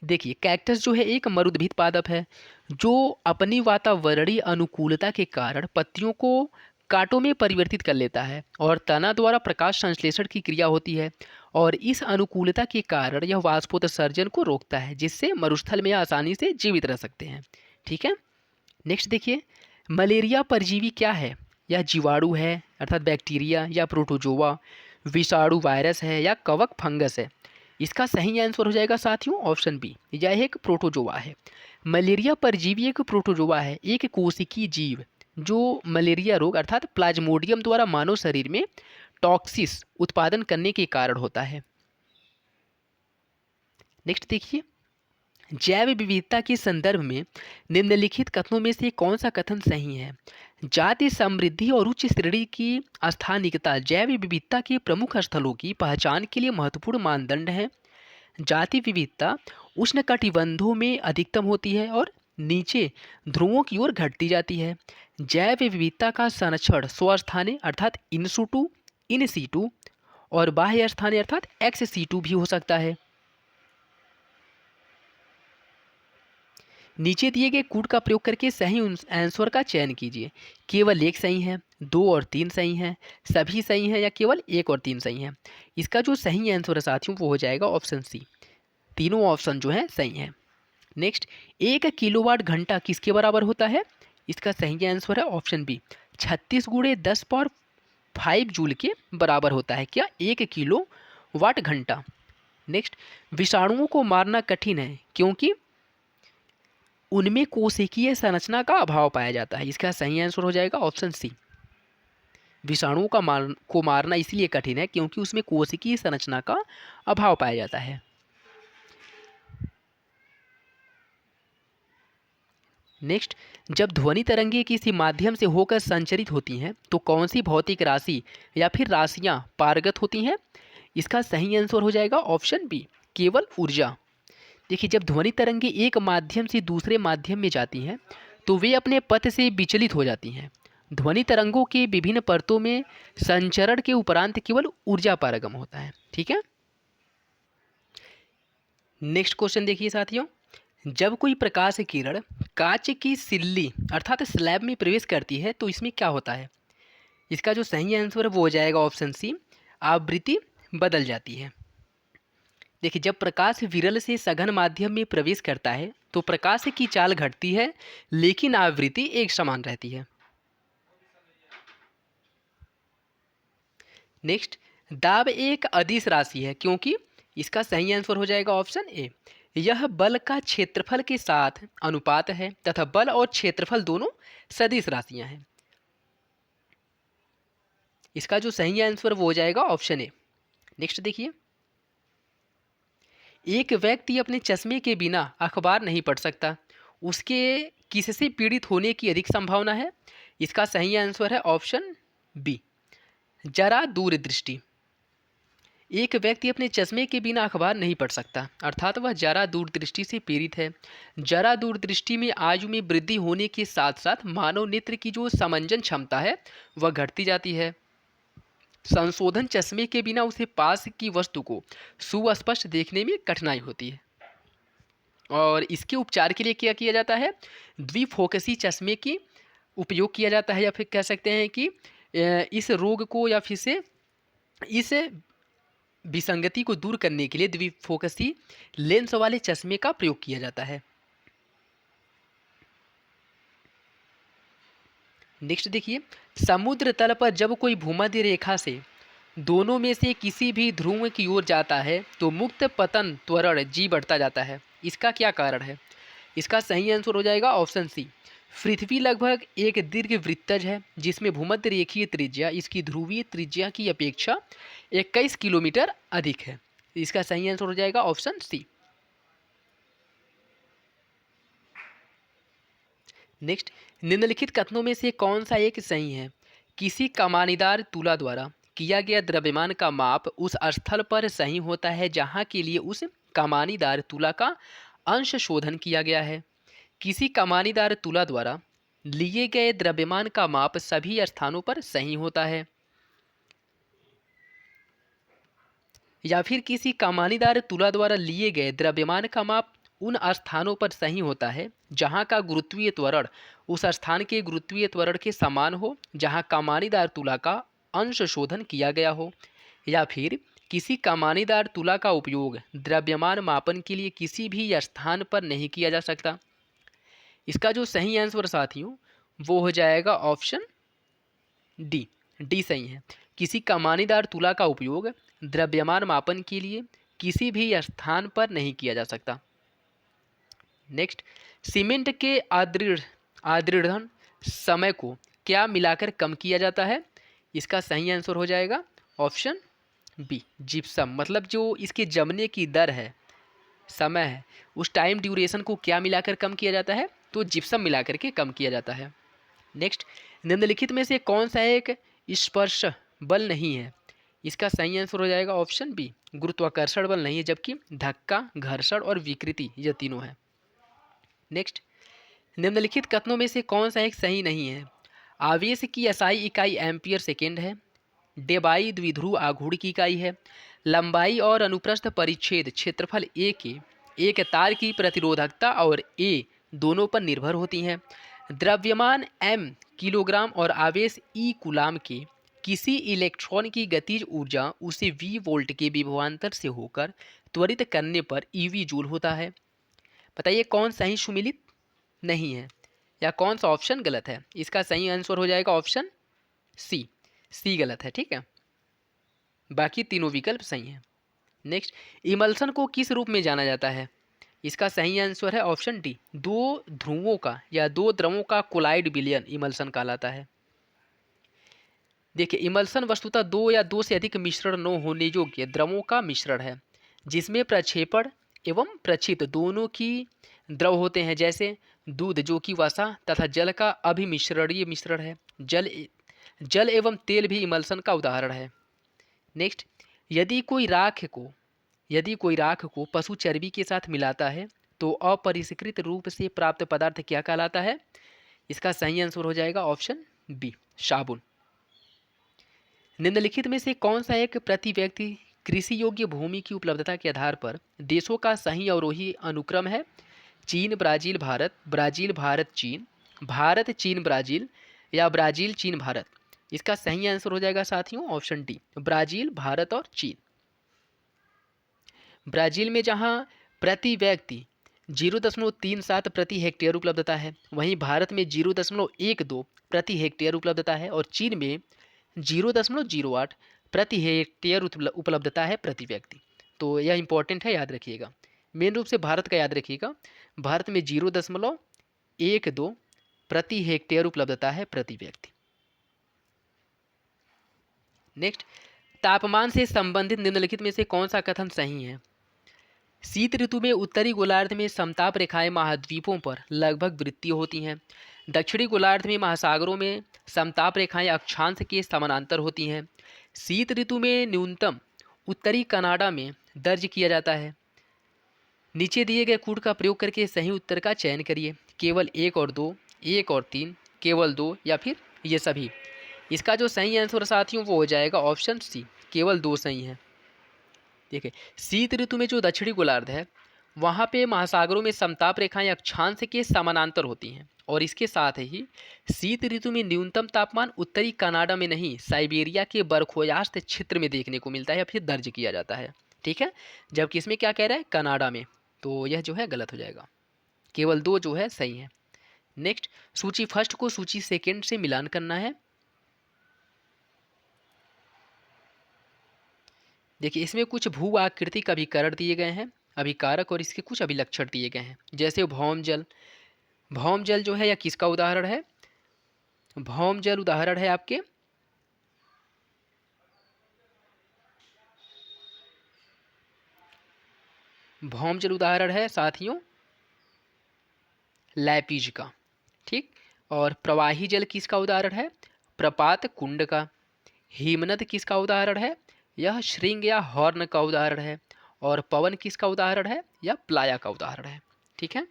देखिए, कैक्टस जो है एक मरुद्भिद पादप है जो अपनी वातावरणीय अनुकूलता के कारण पत्तियों को कांटों में परिवर्तित कर लेता है और तना द्वारा प्रकाश संश्लेषण की क्रिया होती है, और इस अनुकूलता के कारण यह वाष्पोत्सर्जन को रोकता है, जिससे मरुस्थल में आसानी से जीवित रह सकते हैं। ठीक है, नेक्स्ट देखिए, मलेरिया परजीवी क्या है? यह जीवाणु है अर्थात बैक्टीरिया, या प्रोटोजोआ, विषाणु वायरस है, या कवक फंगस है? इसका सही आंसर हो जाएगा साथियों ऑप्शन बी, यह एक प्रोटोजोआ है। मलेरिया परजीवी एक प्रोटोजोआ है, एक कोशिकीय जीव जो मलेरिया रोग अर्थात प्लाज्मोडियम द्वारा मानव शरीर में टॉक्सिस उत्पादन करने के कारण होता है। नेक्स्ट देखिए, जैव विविधता के संदर्भ में निम्नलिखित कथनों में से कौन सा कथन सही है? जाति समृद्धि और उच्च श्रेणी की स्थानिकता जैव विविधता के प्रमुख स्थलों की पहचान के लिए महत्वपूर्ण मानदंड है। जाति विविधता उष्णकटिबंधों में अधिकतम होती है और नीचे ध्रुवों की ओर घटती जाती है। जैव विविधता का संरक्षण स्वस्थाने अर्थात इन सीटू और बाह्य स्थाने अर्थात एक्स सीटू भी हो सकता है। नीचे दिए गए कूट का प्रयोग करके सही आंसर का चयन कीजिए। केवल एक सही है, 2 और 3 सही हैं, सभी सही हैं, या केवल 1 और 3 सही हैं? इसका जो सही आंसर है साथियों वो हो जाएगा ऑप्शन सी, तीनों ऑप्शन जो है सही हैं। नेक्स्ट, 1 किलोवाट घंटा किसके बराबर होता है? इसका सही आंसर है ऑप्शन बी, 36 गुणे 10 पावर 5 जूल के बराबर होता है। क्या? 1 किलो वाट घंटा। नेक्स्ट, विषाणुओं को मारना कठिन है क्योंकि उनमें कोशिकीय संरचना का अभाव पाया जाता है। इसका सही आंसर हो जाएगा ऑप्शन सी, विषाणुओं को मारना इसलिए कठिन है क्योंकि उसमें कोशिकीय संरचना का अभाव पाया जाता है। नेक्स्ट, जब ध्वनि तरंगे किसी माध्यम से होकर संचरित होती हैं तो कौन सी भौतिक राशि या फिर राशियां पारगत होती हैं? इसका सही आंसर हो जाएगा ऑप्शन बी, केवल ऊर्जा। देखिए, जब ध्वनि तरंगे एक माध्यम से दूसरे माध्यम में जाती हैं तो वे अपने पथ से विचलित हो जाती हैं। ध्वनि तरंगों के विभिन्न परतों में संचरण के उपरांत केवल ऊर्जा पारगम होता है। ठीक है, नेक्स्ट क्वेश्चन देखिए साथियों, जब कोई प्रकाश किरण कांच की सिल्ली अर्थात स्लैब में प्रवेश करती है तो इसमें क्या होता है? इसका जो सही आंसर है वो हो जाएगा ऑप्शन सी, आवृत्ति बदल जाती है। देखिए, जब प्रकाश विरल से सघन माध्यम में प्रवेश करता है तो प्रकाश की चाल घटती है, लेकिन आवृत्ति एक समान रहती है। नेक्स्ट, दाब एक अदिश राशि है क्योंकि इसका सही आंसर हो जाएगा ऑप्शन ए। यह बल का क्षेत्रफल के साथ अनुपात है तथा बल और क्षेत्रफल दोनों सदिश राशियां हैं। इसका जो सही आंसर वो हो जाएगा ऑप्शन ए। नेक्स्ट देखिए, एक व्यक्ति अपने चश्मे के बिना अखबार नहीं पढ़ सकता, उसके किससे पीड़ित होने की अधिक संभावना है? इसका सही आंसर है ऑप्शन बी, जरा दूरदृष्टि। एक व्यक्ति अपने चश्मे के बिना अखबार नहीं पढ़ सकता, अर्थात वह जरा दूरदृष्टि से पीड़ित है। जरा दूरदृष्टि में आयु में वृद्धि होने के साथ साथ मानव नेत्र की जो समंजन क्षमता है वह घटती जाती है। संशोधन चश्मे के बिना उसे पास की वस्तु को सुस्पष्ट देखने में कठिनाई होती है। और इसके उपचार के लिए क्या किया जाता है? द्विफोकसी चश्मे की उपयोग किया जाता है, या फिर कह सकते हैं कि इस रोग को या फिर से इस विसंगति को दूर करने के लिए द्विफोकसी लेंस वाले चश्मे का प्रयोग किया जाता है। नेक्स्ट देखिए, समुद्र तल पर जब कोई भूमध्य रेखा से दोनों में से किसी भी ध्रुव की ओर जाता है तो मुक्त पतन त्वरण जी बढ़ता जाता है। इसका क्या कारण है? इसका सही आंसर हो जाएगा ऑप्शन सी। पृथ्वी लगभग एक दीर्घ वृत्तज है जिसमें भूमध्य रेखीय त्रिज्या इसकी ध्रुवीय त्रिज्या की अपेक्षा 21 किलोमीटर अधिक है। इसका सही आंसर हो जाएगा ऑप्शन सी। नेक्स्ट, निम्नलिखित कथनों में से कौन सा एक सही है? किसी कमानीदार तुला द्वारा किया गया द्रव्यमान का माप उस स्थल पर सही होता है जहाँ के लिए उस कमानीदार तुला का अंश शोधन किया गया है। किसी कमानीदार तुला द्वारा लिए गए द्रव्यमान का माप सभी स्थानों पर सही होता है। या फिर किसी कमानीदार तुला द्वारा लिए गए द्रव्यमान का माप उन स्थानों पर सही होता है जहाँ का गुरुत्वीय त्वरण उस स्थान के गुरुत्वीय त्वरण के समान हो जहाँ कमानीदार तुला का अंश शोधन किया गया हो। या फिर किसी कमानीदार तुला का उपयोग द्रव्यमान मापन के लिए किसी भी स्थान पर नहीं किया जा सकता। इसका जो सही आंसर साथियों वो हो जाएगा ऑप्शन डी। डी सही है। किसी कमानीदार तुला का उपयोग द्रव्यमान मापन के लिए किसी भी स्थान पर नहीं किया जा सकता। नेक्स्ट, सीमेंट के आदृढ़ समय को क्या मिलाकर कम किया जाता है? इसका सही आंसर हो जाएगा ऑप्शन बी, जिप्सम। मतलब जो इसके जमने की दर है, समय है, उस टाइम ड्यूरेशन को क्या मिलाकर कम किया जाता है? तो जिप्सम मिलाकर के कम किया जाता है। नेक्स्ट, निम्नलिखित में से कौन सा एक स्पर्श बल नहीं है? इसका सही आंसर हो जाएगा ऑप्शन बी, गुरुत्वाकर्षण बल नहीं है, जबकि धक्का, घर्षण और विकृति ये तीनों है। नेक्स्ट, निम्नलिखित कथनों में से कौन सा एक सही नहीं है? आवेश की एसआई इकाई एम्पियर सेकेंड है, डेबाई द्विध्रुव आघूर्ण की इकाई है, लंबाई और अनुप्रस्थ परिच्छेद क्षेत्रफल ए के एक तार की प्रतिरोधकता और ए दोनों पर निर्भर होती हैं, द्रव्यमान एम किलोग्राम और आवेश ई कूलाम के किसी इलेक्ट्रॉन की गतिज ऊर्जा उसे वी वोल्ट के विभवांतर से होकर त्वरित करने पर ईवी जूल होता है। बताइए कौन सही सुमिलित नहीं है या कौन सा ऑप्शन गलत है? इसका सही आंसर हो जाएगा ऑप्शन सी। सी गलत है, ठीक है, बाकी तीनों विकल्प सही हैं। नेक्स्ट, इमल्सन को किस रूप में जाना जाता है? इसका सही आंसर है ऑप्शन डी, दो ध्रुवों का या दो द्रवों का कोलाइड विलयन इमल्सन कहलाता है। देखिए, इमल्सन वस्तुतः दो या दो से अधिक मिश्रण न होने योग्य द्रवों का मिश्रण है जिसमें प्रक्षेपण एवं प्रक्षिप्त दोनों की द्रव होते हैं, जैसे दूध जो कि वसा तथा जल का अभिमिश्रणीय मिश्रण है। जल एवं तेल भी इमल्सन का उदाहरण है। नेक्स्ट, यदि कोई राख को पशु चर्बी के साथ मिलाता है तो अपरिष्कृत रूप से प्राप्त पदार्थ क्या कहलाता है? इसका सही आंसर हो जाएगा ऑप्शन बी, साबुन। निम्नलिखित में से कौन सा एक प्रति व्यक्ति कृषि योग्य भूमि की उपलब्धता के आधार पर देशों का सही अवरोही अनुक्रम है? चीन ब्राजील भारत, ब्राजील भारत चीन, भारत चीन ब्राजील या ब्राजील चीन भारत? इसका सही आंसर हो जाएगा साथियों ऑप्शन डी, ब्राजील भारत और चीन। ब्राज़ील में जहाँ प्रति व्यक्ति 0.37 प्रति हेक्टेयर उपलब्धता है, वहीं भारत में 0.12 प्रति हेक्टेयर उपलब्धता है और चीन में 0.08 प्रति हेक्टेयर उपलब्धता है प्रति व्यक्ति। तो यह इंपॉर्टेंट है, याद रखिएगा। मेन रूप से भारत का याद रखिएगा। भारत में 0.12 प्रति हेक्टेयर उपलब्धता है प्रति व्यक्ति। नेक्स्ट, तापमान से संबंधित निम्नलिखित में से कौन सा कथन सही है? शीत ऋतु में उत्तरी गोलार्ध में समताप रेखाएं महाद्वीपों पर लगभग वृत्तीय होती हैं। दक्षिणी गोलार्ध में महासागरों में समताप रेखाएं अक्षांश के समानांतर होती हैं। शीत ऋतु में न्यूनतम उत्तरी कनाडा में दर्ज किया जाता है। नीचे दिए गए कूट का प्रयोग करके सही उत्तर का चयन करिए। केवल 1 और 2, 1 और 3, केवल 2 या फिर ये सभी। इसका जो सही आंसर साथियों वो हो जाएगा ऑप्शन सी, केवल 2 सही है। देखिए, शीत ऋतु में जो दक्षिणी गोलार्ध है वहाँ पे महासागरों में समताप रेखाएं अक्षांश के समानांतर होती हैं और इसके साथ ही शीत ऋतु में न्यूनतम तापमान उत्तरी कनाडा में नहीं, साइबेरिया के बर्खोयास्त क्षेत्र में देखने को मिलता है या फिर दर्ज किया जाता है। ठीक है, जबकि इसमें क्या कह रहा है, कनाडा में। तो यह जो है गलत हो जाएगा, केवल 2 जो है सही है। नेक्स्ट, सूची फर्स्ट को सूची सेकेंड से मिलान करना है। देखिए, इसमें कुछ भू आकृति का अभिकरण दिए गए हैं, अभिकारक, और इसके कुछ अभिलक्षण दिए गए हैं। जैसे भौम जल, भौम जल जो है यह किसका उदाहरण है? भौम जल उदाहरण है आपके भौम जल उदाहरण है साथियों लैपीज का। ठीक, और प्रवाही जल किसका उदाहरण है? प्रपात कुंड का। हिमनद किसका उदाहरण है? यह श्रृंग या हॉर्न का उदाहरण है। और पवन किसका उदाहरण है? यह प्लाया का उदाहरण है। ठीक है,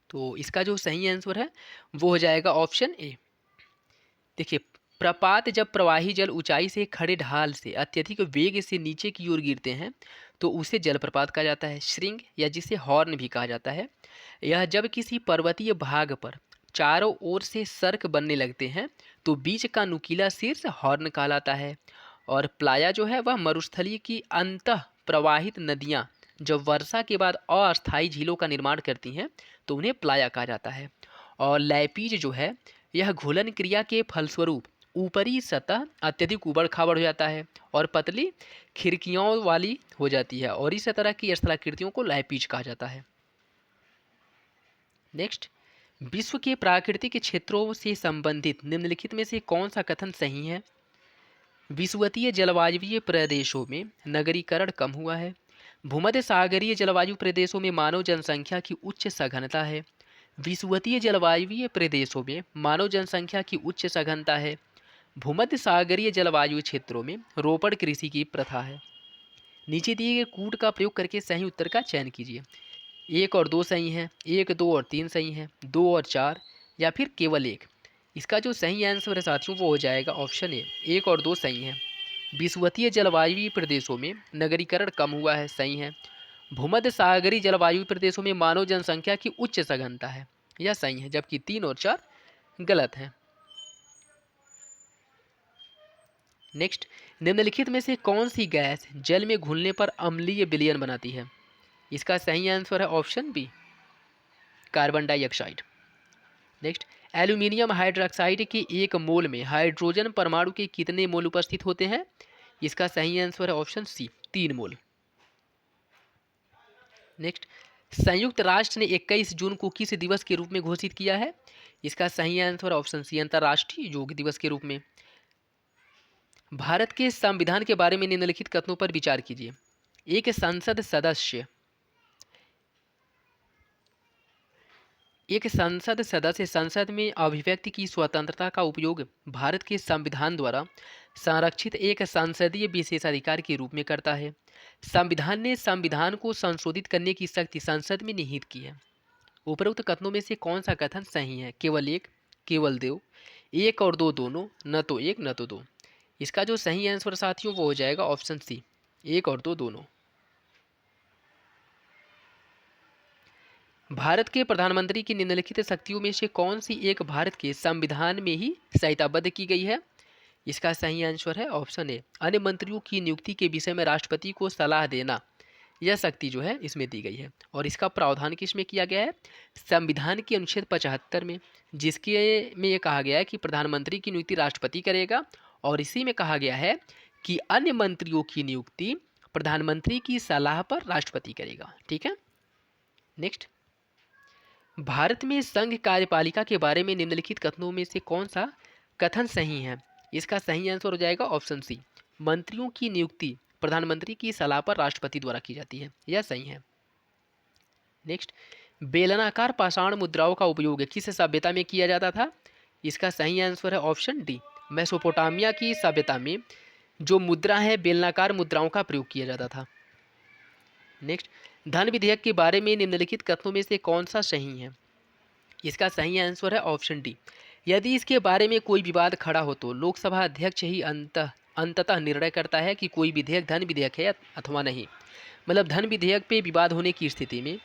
तो इसका जो सही आंसर है वो हो जाएगा ऑप्शन ए। देखिए, प्रपात जब प्रवाही जल ऊंचाई से खड़े ढाल से अत्यधिक वेग से नीचे की ओर गिरते हैं तो उसे जलप्रपात कहा जाता है। श्रृंग या जिसे हॉर्न भी कहा जाता है, यह जब किसी पर्वतीय भाग पर चारों ओर से सर्क बनने लगते हैं तो बीच का नुकीला शीर्ष हॉर्न कहलाता है। और प्लाया जो है वह मरुस्थलीय की अंतः प्रवाहित नदियाँ जब वर्षा के बाद अस्थायी झीलों का निर्माण करती हैं तो उन्हें प्लाया कहा जाता है। और लैपीज जो है यह घुलन क्रिया के फलस्वरूप ऊपरी सतह अत्यधिक उबड़ खाबड़ हो जाता है और पतली खिड़कियों वाली हो जाती है और इस तरह की स्थलाकृतियों को लैपीज कहा जाता है। नेक्स्ट, विश्व के प्राकृतिक क्षेत्रों से संबंधित निम्नलिखित में से कौन सा कथन सही है? विषुवतीय जलवायुवीय प्रदेशों में नगरीकरण कम हुआ है। भूमध्य सागरीय जलवायु प्रदेशों में मानव जनसंख्या की उच्च सघनता है। विषुवतीय जलवायुवीय प्रदेशों में मानव जनसंख्या की उच्च सघनता है। भूमध्य सागरीय जलवायु क्षेत्रों में रोपण कृषि की प्रथा है। नीचे दिए गए कूट का प्रयोग करके सही उत्तर का चयन कीजिए। 1 और 2 सही हैं, 1, 2 और 3 सही हैं, 2 और 4 या फिर केवल 1। इसका जो सही आंसर है साथियों वो हो जाएगा ऑप्शन ए, 1 और 2 सही हैं। विषुवतीय जलवायुवीय प्रदेशों में नगरीकरण कम हुआ है, सही है। भूमध्य सागरीय जलवायु प्रदेशों में मानव जनसंख्या की उच्च सघनता है, यह सही है, जबकि 3 और 4 गलत हैं। नेक्स्ट, निम्नलिखित में से कौन सी गैस जल में घुलने पर अम्लीय विलयन बनाती है? इसका सही आंसर है option B, carbon dioxide. Next, aluminium hydroxide के 1 मोल में हाइड्रोजन परमाणु के कितने मोल उपस्थित होते हैं? इसका सही आंसर है ऑप्शन सी, 3 मोल। नेक्स्ट, संयुक्त राष्ट्र ने 21 जून को किस दिवस के रूप में घोषित किया है? इसका सही आंसर ऑप्शन सी, अंतर्राष्ट्रीय योग दिवस के रूप में। भारत के संविधान के बारे में निम्नलिखित कथनों पर विचार कीजिए। एक संसद सदस्य संसद में अभिव्यक्ति की स्वतंत्रता का उपयोग भारत के संविधान द्वारा संरक्षित एक संसदीय विशेषाधिकार के रूप में करता है। संविधान ने संविधान को संशोधित करने की शक्ति संसद में निहित की है। उपरोक्त कथनों में से कौन सा कथन सही है? केवल 1, केवल 2, 1 और 2 दोनों, न तो 1 न तो 2। इसका जो सही आंसर साथियों वो हो जाएगा ऑप्शन सी, 1 और 2 दोनों। भारत के प्रधानमंत्री की निम्नलिखित शक्तियों में से कौन सी एक भारत के संविधान में ही संहिताबद्ध की गई है? इसका सही आंसर है ऑप्शन ए, अन्य मंत्रियों की नियुक्ति के विषय में राष्ट्रपति को सलाह देना यह शक्ति जो है इसमें दी गई है। और इसका प्रावधान किसमें किया गया है? संविधान के अनुच्छेद 75 में, जिसके में ये कहा गया है कि प्रधानमंत्री की नियुक्ति राष्ट्रपति करेगा, और इसी में कहा गया है कि अन्य मंत्रियों की नियुक्ति प्रधानमंत्री की सलाह पर राष्ट्रपति करेगा। ठीक है। नेक्स्ट, भारत में संघ कार्यपालिका के बारे में निम्नलिखित कथनों में से कौन सा कथन सही है? इसका सही आंसर हो जाएगा ऑप्शन सी, मंत्रियों की नियुक्ति प्रधानमंत्री की सलाह पर राष्ट्रपति द्वारा की जाती है, यह सही है। नेक्स्ट, बेलनाकार पाषाण मुद्राओं का उपयोग किस सभ्यता में किया जाता था? इसका सही आंसर है ऑप्शन डी, मेसोपोटामिया की सभ्यता में जो मुद्रा है बेलनाकार मुद्राओं का प्रयोग किया जाता था। नेक्स्ट, धन विधेयक के बारे में निम्नलिखित कथनों में से कौन सा सही है? इसका सही आंसर है ऑप्शन डी, यदि इसके बारे में कोई विवाद खड़ा हो तो लोकसभा अध्यक्ष ही अंततः निर्णय करता है कि कोई विधेयक धन विधेयक है अथवा नहीं। मतलब धन विधेयक पे विवाद होने की स्थिति में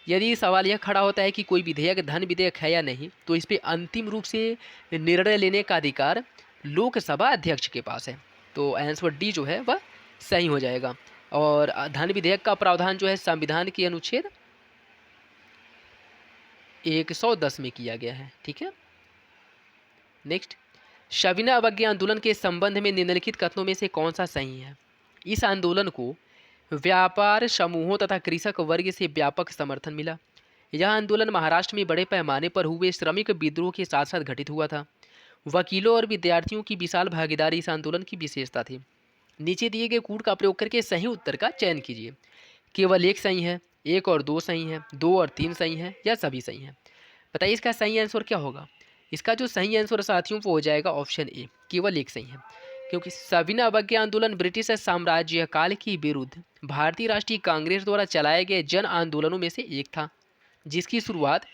यदि सवाल यह खड़ा होता है कि कोई विधेयक धन विधेयक है या नहीं, तो इस पर अंतिम रूप से निर्णय लेने का अधिकार लोकसभा अध्यक्ष के पास है। तो आंसर डी जो है वह सही हो जाएगा। और धन विधेयक का प्रावधान जो है संविधान के अनुच्छेद 110 में किया गया है। ठीक है। नेक्स्ट, सविनय अवज्ञा आंदोलन के संबंध में निम्नलिखित कथनों में से कौन सा सही है? इस आंदोलन को व्यापार समूहों तथा कृषक वर्ग से व्यापक समर्थन मिला। यह आंदोलन महाराष्ट्र में बड़े पैमाने पर हुए श्रमिक विद्रोह के साथ साथ घटित हुआ था। वकीलों और विद्यार्थियों की विशाल भागीदारी इस आंदोलन की विशेषता थी। नीचे दिए गए कूट का प्रयोग करके सही उत्तर का चयन कीजिए। केवल एक सही है, एक और दो सही है, दो और तीन सही है, या सभी सही है? बताइए इसका सही आंसर क्या होगा? इसका जो सही आंसर साथियों वो हो जाएगा ऑप्शन ए, केवल एक सही है। क्योंकि सविनय अवज्ञा आंदोलन ब्रिटिश साम्राज्य काल के विरुद्ध भारतीय राष्ट्रीय कांग्रेस द्वारा चलाए गए जन आंदोलनों में से एक था, जिसकी शुरुआत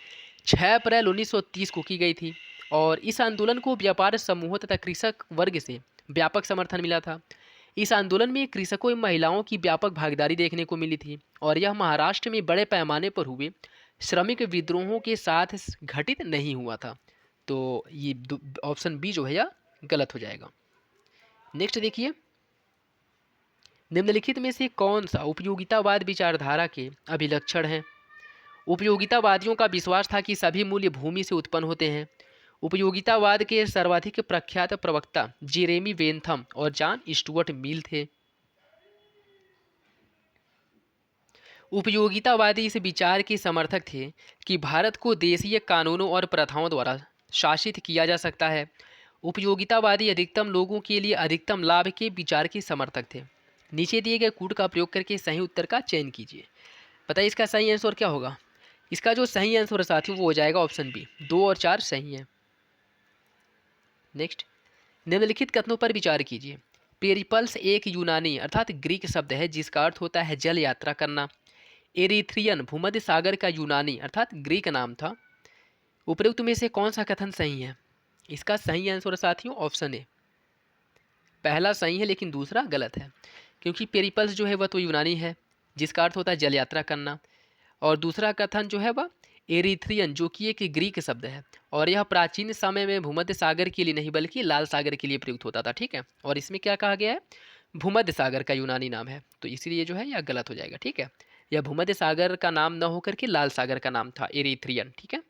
6 अप्रैल 1930 को की गई थी। और इस आंदोलन को व्यापार समूहों तथा कृषक वर्ग से व्यापक समर्थन मिला था। इस आंदोलन में कृषकों एवं महिलाओं की व्यापक भागीदारी देखने को मिली थी, और यह महाराष्ट्र में बड़े पैमाने पर हुए श्रमिक विद्रोहों के साथ घटित नहीं हुआ था। तो ये ऑप्शन बी जो है यह गलत हो जाएगा। नेक्स्ट देखिए, निम्नलिखित में से कौन सा उपयोगितावाद विचारधारा के अभिलक्षण है? उपयोगितावादियों का विश्वास था कि सभी मूल्य भूमि से उत्पन्न होते हैं। उपयोगितावाद के सर्वाधिक प्रख्यात प्रवक्ता जेरेमी बेंथम और जॉन स्टुअर्ट मिल थे। उपयोगितावादी इस विचार के समर्थक थे कि भारत को देशीय कानूनों और प्रथाओं द्वारा शासित किया जा सकता है। उपयोगितावादी अधिकतम लोगों के लिए अधिकतम लाभ के विचार के समर्थक थे। नीचे दिए गए कूट का प्रयोग करके सही उत्तर का चयन कीजिए। बताइए इसका सही आंसर क्या होगा? इसका जो सही आंसर है साथियों वो हो जाएगा ऑप्शन बी, 2 और 4 सही है। नेक्स्ट, निम्नलिखित कथनों पर विचार कीजिए। पेरिपल्स एक यूनानी अर्थात ग्रीक शब्द है जिसका अर्थ होता है जल यात्रा करना। एरिथ्रियन भूमध्य सागर का यूनानी अर्थात ग्रीक नाम था। उपरोक्त में से कौन सा कथन सही है? इसका सही आंसर साथियों ऑप्शन ए, पहला सही है लेकिन दूसरा गलत है। क्योंकि पेरिपल्स जो है वह तो यूनानी है जिसका अर्थ होता है जल यात्रा करना, और दूसरा कथन जो है वह एरिथ्रियन जो कि एक ग्रीक शब्द है, और यह प्राचीन समय में भूमध्य सागर के लिए नहीं बल्कि लाल सागर के लिए प्रयुक्त होता था। ठीक है। और इसमें क्या कहा गया है? भूमध्य सागर का यूनानी नाम है, तो इसलिए जो है यह गलत हो जाएगा। ठीक है। यह भूमध्य सागर का नाम न होकर के लाल सागर का नाम था, एरिथ्रियन। ठीक है।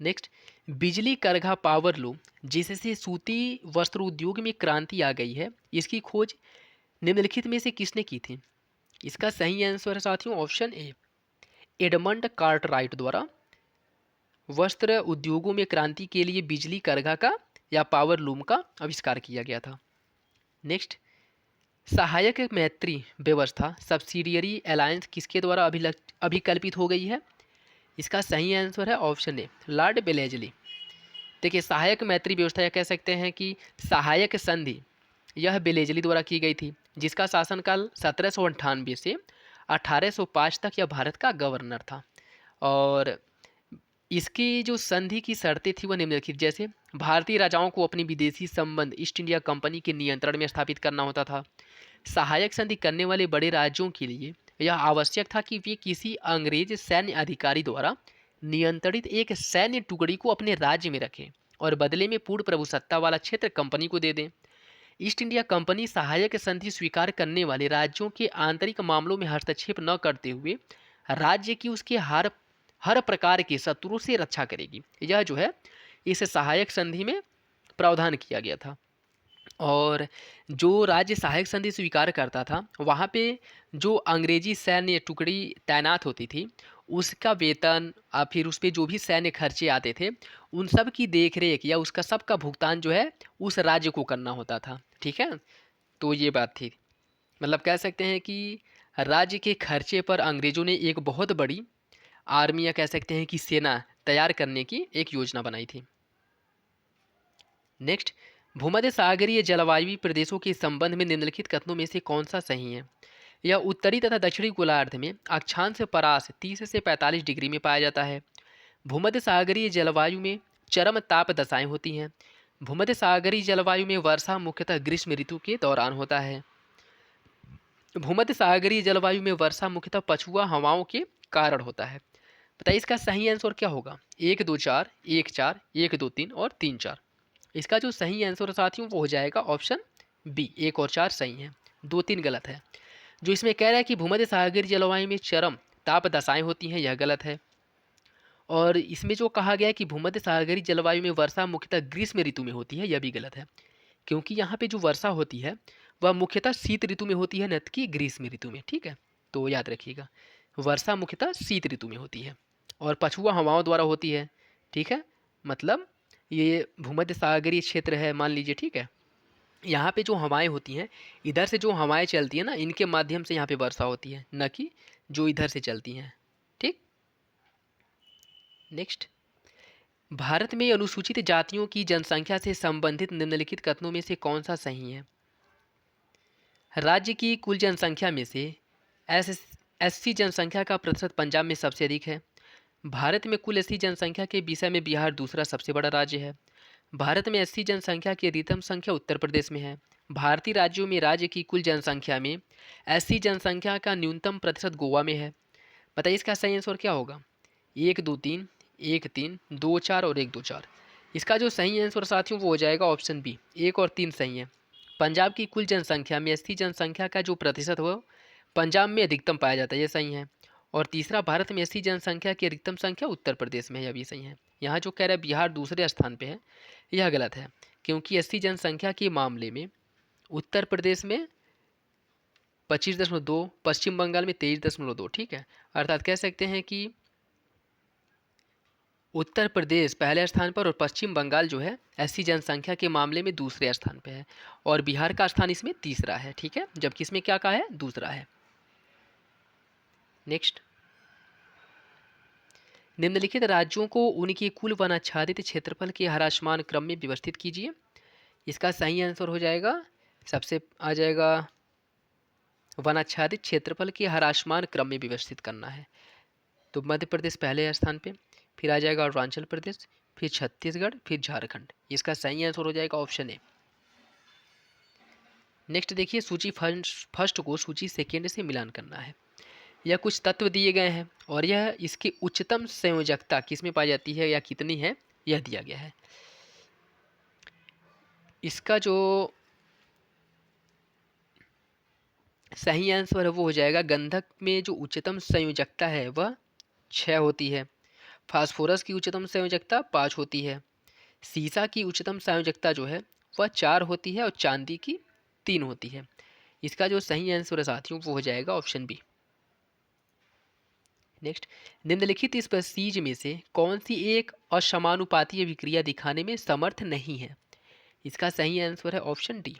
नेक्स्ट, बिजली करघा पावर लूम जिससे सूती वस्त्र उद्योग में क्रांति आ गई है, इसकी खोज निम्नलिखित में से किसने की थी? इसका सही आंसर है साथियों ऑप्शन ए, एडमंड कार्टराइट द्वारा वस्त्र उद्योगों में क्रांति के लिए बिजली करघा का या पावर लूम का आविष्कार किया गया था। नेक्स्ट, सहायक मैत्री व्यवस्था सब्सिडियरी अलायंस किसके द्वारा अभिकल्पित हो गई है? इसका सही आंसर है ऑप्शन ए, लॉर्ड बेलेजली। देखिए, सहायक मैत्री व्यवस्था या कह सकते हैं कि सहायक संधि यह बेलेजली द्वारा की गई थी, जिसका शासनकाल 1798 से 1805 तक यह भारत का गवर्नर था। और इसकी जो संधि की शर्तें थी वह निम्नलिखित, जैसे भारतीय राजाओं को अपनी विदेशी संबंध ईस्ट इंडिया कंपनी के नियंत्रण में स्थापित करना होता था। सहायक संधि करने वाले बड़े राज्यों के लिए यह आवश्यक था कि वे किसी अंग्रेज सैन्य अधिकारी द्वारा नियंत्रित एक सैन्य टुकड़ी को अपने राज्य में रखें और बदले में पूर्ण प्रभुसत्ता वाला क्षेत्र कंपनी को दे दें। ईस्ट इंडिया कंपनी सहायक संधि स्वीकार करने वाले राज्यों के आंतरिक मामलों में हस्तक्षेप न करते हुए राज्य की उसके हर हर प्रकार के शत्रुओं से रक्षा करेगी। यह जो है इस सहायक संधि में प्रावधान किया गया था। और जो राज्य सहायक संधि स्वीकार करता था वहाँ पे जो अंग्रेजी सैन्य टुकड़ी तैनात होती थी उसका वेतन फिर उस पे जो भी सैन्य खर्चे आते थे उन सब की देख रेख या उसका सब का भुगतान जो है उस राज्य को करना होता था। ठीक है, तो ये बात थी। मतलब कह सकते हैं कि राज्य के खर्चे पर अंग्रेज़ों ने एक बहुत बड़ी आर्मी या कह सकते हैं कि सेना तैयार करने की एक योजना बनाई थी। नेक्स्ट, भूमध्य सागरीय जलवायु प्रदेशों के संबंध में निम्नलिखित कथनों में से कौन सा सही है? यह उत्तरी तथा दक्षिणी गोलार्ध में अक्षांश परास 30 से 45 डिग्री में पाया जाता है। भूमध्य सागरीय जलवायु में चरम ताप दशाएं होती हैं। भूमध्य सागरीय जलवायु में वर्षा मुख्यतः ग्रीष्म ऋतु के दौरान होता है। भूमध्य सागरीय जलवायु में वर्षा मुख्यतः पछुआ हवाओं के कारण होता है। बताइए इसका सही आंसर क्या होगा? 1 2 4 1 4 1 2 3 और 3 4। इसका जो सही आंसर साथियों वो हो जाएगा ऑप्शन बी, 1 और 4 सही है, 2 3 गलत है। जो इसमें कह रहा है कि भूमध्य सागरीय जलवायु में चरम ताप दशाएं होती हैं, यह गलत है। और इसमें जो कहा गया है कि भूमध्य सागरीय जलवायु में वर्षा मुख्यतः ग्रीष्म ऋतु में होती है, यह भी गलत है। क्योंकि यहाँ पे जो वर्षा होती है वह मुख्यतः शीत ऋतु में होती है, न कि ग्रीष्म ऋतु में। ठीक है, तो याद रखिएगा वर्षा मुख्यतः शीत ऋतु में होती है और पछुआ हवाओं द्वारा होती है। ठीक है, मतलब ये भूमध्य सागरीय क्षेत्र है मान लीजिए। ठीक है, यहाँ पे जो हवाएं होती हैं, इधर से जो हवाएं चलती हैं ना, इनके माध्यम से यहाँ पे वर्षा होती है, न कि जो इधर से चलती हैं। ठीक, नेक्स्ट, भारत में अनुसूचित जातियों की जनसंख्या से संबंधित निम्नलिखित कथनों में से कौन सा सही है? राज्य की कुल जनसंख्या में से एससी जनसंख्या का प्रतिशत पंजाब में सबसे अधिक है। भारत में कुल एससी जनसंख्या के विषय में बिहार दूसरा सबसे बड़ा राज्य है। भारत में एससी जनसंख्या की अधिकतम संख्या उत्तर प्रदेश में है। भारतीय राज्यों में राज्य की कुल जनसंख्या में एससी जनसंख्या का न्यूनतम प्रतिशत गोवा में है। बताइए इसका सही आंसर क्या होगा? 1 2 3 1 3 2 4 और 1 2 4। इसका जो सही आंसर साथियों वो हो जाएगा ऑप्शन बी, 1 और 3 सही है। पंजाब की कुल जनसंख्या में एससी जनसंख्या का जो प्रतिशत हो पंजाब में अधिकतम पाया जाता है, ये सही है। और तीसरा, भारत में एससी जनसंख्या की अधिकतम संख्या उत्तर प्रदेश में है, यह भी सही है। यहाँ जो कह रहा है बिहार दूसरे स्थान पे है, यह गलत है। क्योंकि एससी जनसंख्या के मामले में उत्तर प्रदेश में 25.2, पश्चिम बंगाल में 23.2। ठीक है, अर्थात कह सकते हैं कि उत्तर प्रदेश पहले स्थान पर और पश्चिम बंगाल जो है एससी जनसंख्या के मामले में दूसरे स्थान पे है और बिहार का स्थान इसमें तीसरा है। ठीक है, जबकि इसमें क्या कहा है? दूसरा है। नेक्स्ट, निम्नलिखित राज्यों को उनके कुल वनाच्छादित क्षेत्रफल के ह्रासमान क्रम में व्यवस्थित कीजिए। इसका सही आंसर हो जाएगा, सबसे आ जाएगा वनाच्छादित क्षेत्रफल के ह्रासमान क्रम में व्यवस्थित करना है। तो मध्य प्रदेश पहले स्थान पे, फिर आ जाएगा अरुणाचल प्रदेश, फिर छत्तीसगढ़, फिर झारखंड। इसका सही आंसर हो जाएगा ऑप्शन ए। नेक्स्ट देखिए, सूची फर्स्ट को सूची सेकेंड से मिलान करना है। यह कुछ तत्व दिए गए हैं और यह इसकी उच्चतम संयोजकता किस में पाई जाती है या कितनी है, यह दिया गया है। इसका जो सही आंसर है वो हो जाएगा गंधक में जो उच्चतम संयोजकता है वह 6 होती है। फास्फोरस की उच्चतम संयोजकता 5 होती है। सीसा की उच्चतम संयोजकता जो है वह 4 होती है और चांदी की 3 होती है। इसका जो सही आंसर है साथियों वो हो जाएगा ऑप्शन बी। नेक्स्ट, निम्नलिखित स्पीशीज में से कौन सी एक असमानुपातीय विक्रिया दिखाने में समर्थ नहीं है? इसका सही आंसर है ऑप्शन डी।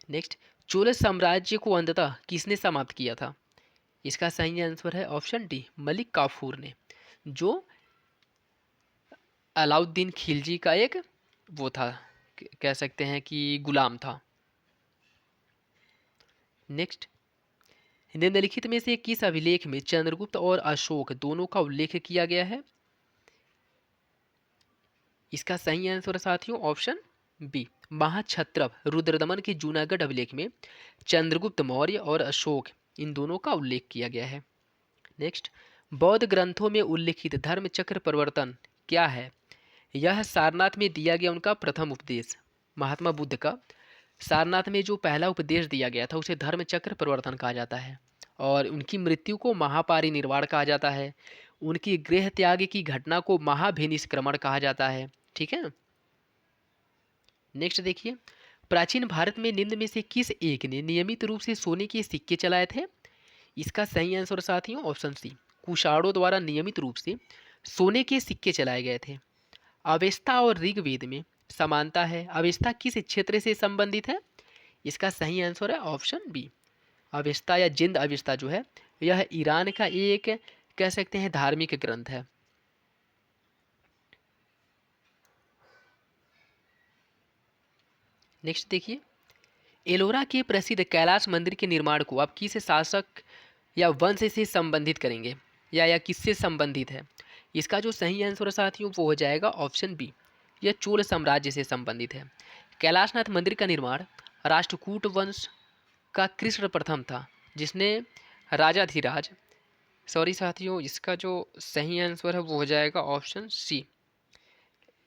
नेक्स्ट, चोल साम्राज्य को अंततः किसने समाप्त किया था? इसका सही आंसर है ऑप्शन डी, मलिक काफूर ने, जो अलाउद्दीन खिलजी का एक वो था, कह सकते हैं कि गुलाम था। नेक्स्ट, निम्नलिखित में से किस अभिलेख में चंद्रगुप्त और अशोक दोनों का उल्लेख किया गया है? इसका सही आंसर साथियों ऑप्शन बी, महाक्षत्रप रुद्रदमन के जूनागढ़ अभिलेख में चंद्रगुप्त मौर्य और अशोक इन दोनों का उल्लेख किया गया है। नेक्स्ट, बौद्ध ग्रंथों में उल्लिखित धर्म चक्र प्रवर्तन क्या है? यह सारनाथ में दिया गया उनका प्रथम उपदेश। महात्मा बुद्ध का सारनाथ में जो पहला उपदेश दिया गया था उसे धर्म चक्र प्रवर्तन कहा जाता है। और उनकी मृत्यु को महापारिनिर्वाण कहा जाता है। उनकी गृह त्याग की घटना को महाभिनिष्क्रमण कहा जाता है। ठीक है। नेक्स्ट देखिए, प्राचीन भारत में निम्न में से किस एक ने नियमित रूप से सोने के सिक्के चलाए थे? इसका सही आंसर साथियों ऑप्शन सी, कुषाणों द्वारा नियमित रूप से सोने के सिक्के चलाए गए थे। अवेस्ता और ऋग्वेद में समानता है। अवेस्ता किस क्षेत्र से संबंधित है? इसका सही आंसर है ऑप्शन बी, अवेस्ता या जिंद अवेस्ता जो है यह ईरान का एक कह सकते हैं धार्मिक ग्रंथ है। नेक्स्ट देखिए, एलोरा के प्रसिद्ध कैलाश मंदिर के निर्माण को आप किस शासक या वंश से संबंधित करेंगे या किससे संबंधित है? इसका जो सही आंसर है साथियों वो हो जाएगा ऑप्शन बी, यह चोल साम्राज्य से संबंधित है। कैलाशनाथ मंदिर का निर्माण राष्ट्रकूट वंश का कृष्ण प्रथम था, जिसने राजाधिराज सॉरी साथियों, इसका जो सही आंसर है वो हो जाएगा ऑप्शन सी।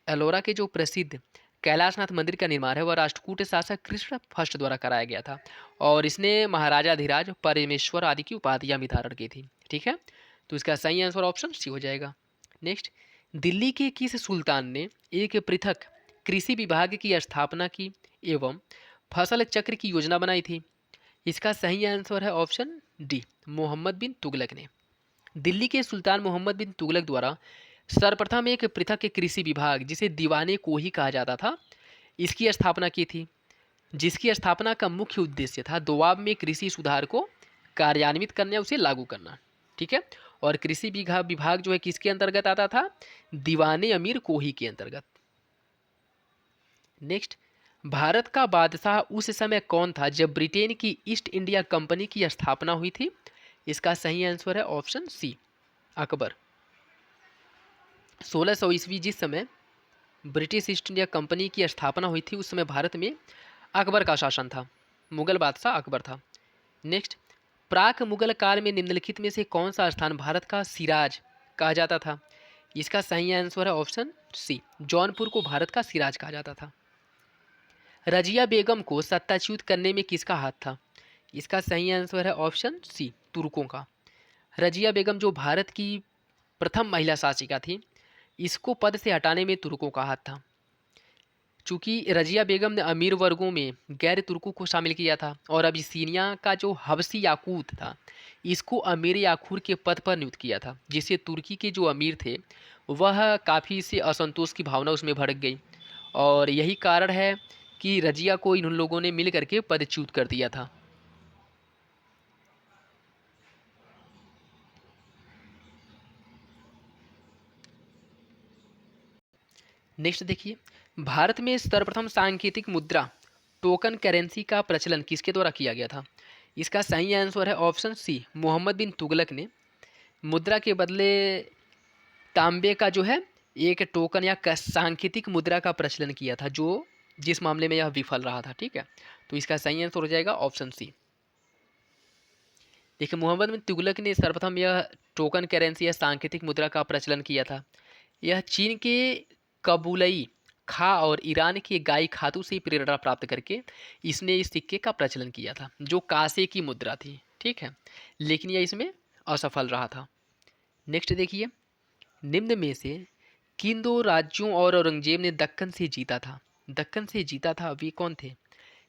एलोरा के जो प्रसिद्ध कैलाशनाथ मंदिर का निर्माण है वह राष्ट्रकूट शासक कृष्ण फर्स्ट द्वारा कराया गया था और इसने महाराजा धीराज परमेश्वर आदि की उपाधियां भी धारण की थी। ठीक है, तो इसका सही आंसर ऑप्शन सी हो जाएगा। नेक्स्ट, दिल्ली के किस सुल्तान ने एक पृथक कृषि विभाग की स्थापना की एवं फसल चक्र की योजना बनाई थी? इसका सही आंसर है ऑप्शन डी, मोहम्मद बिन तुगलक ने। दिल्ली के सुल्तान मोहम्मद बिन तुगलक द्वारा सर्वप्रथम एक पृथक कृषि विभाग जिसे दीवाने को ही कहा जाता था इसकी स्थापना की थी, जिसकी स्थापना का मुख्य उद्देश्य था दोआब में कृषि सुधार को कार्यान्वित करना, उसे लागू करना। ठीक है, और कृषि विभाग जो है किसके अंतर्गत आता था? दीवाने अमीर कोही के अंतर्गत। नेक्स्ट, भारत का बादशाह उस समय कौन था जब ब्रिटेन की ईस्ट इंडिया कंपनी की स्थापना हुई थी? इसका सही आंसर है ऑप्शन सी, अकबर। 1600 ईस्वी जिस समय ब्रिटिश ईस्ट इंडिया कंपनी की स्थापना हुई थी उस समय भारत में अकबर का शासन था, मुगल बादशाह अकबर था। नेक्स्ट, प्राक मुगल काल में निम्नलिखित में से कौन सा स्थान भारत का सिराज कहा जाता था? इसका सही आंसर है ऑप्शन सी, जौनपुर को भारत का सिराज कहा जाता था। रजिया बेगम को सत्ताच्युत करने में किसका हाथ था? इसका सही आंसर है ऑप्शन सी, तुर्कों का। रजिया बेगम जो भारत की प्रथम महिला शासिका थी, इसको पद से हटाने में तुर्कों का हाथ था। चूंकि रजिया बेगम ने अमीर वर्गों में गैर तुर्कों को शामिल किया था और अबिसीनिया का जो हबसी याकूत था इसको अमीर याखूर के पद पर नियुक्त किया था, जिससे तुर्की के जो अमीर थे वह काफ़ी से असंतोष की भावना उसमें भड़क गई और यही कारण है कि रजिया को इन लोगों ने मिल करके पदच्युत कर दिया था। नेक्स्ट देखिए, भारत में सर्वप्रथम सांकेतिक मुद्रा टोकन करेंसी का प्रचलन किसके द्वारा किया गया था? इसका सही आंसर है ऑप्शन सी, मोहम्मद बिन तुगलक ने मुद्रा के बदले तांबे का जो है एक टोकन या सांकेतिक मुद्रा का प्रचलन किया था, जो जिस मामले में यह विफल रहा था। ठीक है, तो इसका सही आंसर हो जाएगा ऑप्शन सी। देखिए, मोहम्मद बिन तुगलक ने सर्वप्रथम यह टोकन करेंसी या सांकेतिक मुद्रा का प्रचलन किया था। यह चीन के कबूलई खा और ईरान के गाई खातू से प्रेरणा प्राप्त करके इसने इस सिक्के का प्रचलन किया था, जो कांसे की मुद्रा थी। ठीक है, लेकिन यह इसमें असफल रहा था। नेक्स्ट देखिए, निम्न में से किन दो राज्यों और औरंगजेब ने दक्कन से जीता था? दक्कन से जीता था वे कौन थे?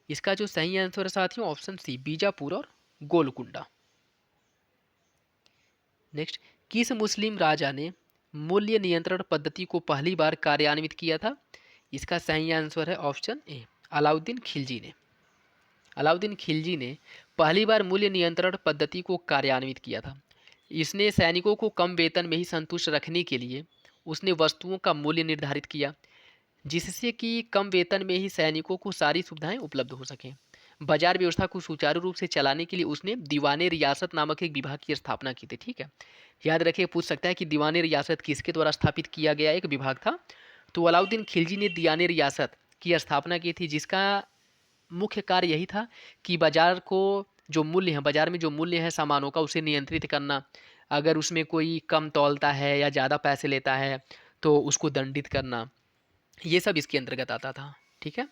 इसका जो सही आंसर है साथियों ऑप्शन सी, बीजापुर और गोलकुंडा। नेक्स्ट, किस मुस्लिम राजा ने मूल्य नियंत्रण पद्धति को पहली बार कार्यान्वित किया था? इसका सही आंसर है ऑप्शन ए, अलाउद्दीन खिलजी ने। अलाउद्दीन खिलजी ने पहली बार मूल्य नियंत्रण पद्धति को कार्यान्वित किया था। इसने सैनिकों को कम वेतन में ही संतुष्ट रखने के लिए उसने वस्तुओं का मूल्य निर्धारित किया, जिससे कि कम वेतन में ही सैनिकों को सारी सुविधाएं उपलब्ध हो सकें। बाजार व्यवस्था को सुचारू रूप से चलाने के लिए उसने दीवाने रियासत नामक एक विभाग की स्थापना की थी। ठीक है, याद रखिए, पूछ सकता है कि दीवाने रियासत किसके द्वारा स्थापित किया गया एक विभाग था? तो अलाउद्दीन खिलजी ने दीवाने रियासत की स्थापना की थी, जिसका मुख्य कार्य यही था कि बाजार को जो मूल्य है, बाजार में जो मूल्य है सामानों का, उसे नियंत्रित करना। अगर उसमें कोई कम तौलता है या ज़्यादा पैसे लेता है तो उसको दंडित करना, ये सब इसके अंतर्गत आता था। ठीक है,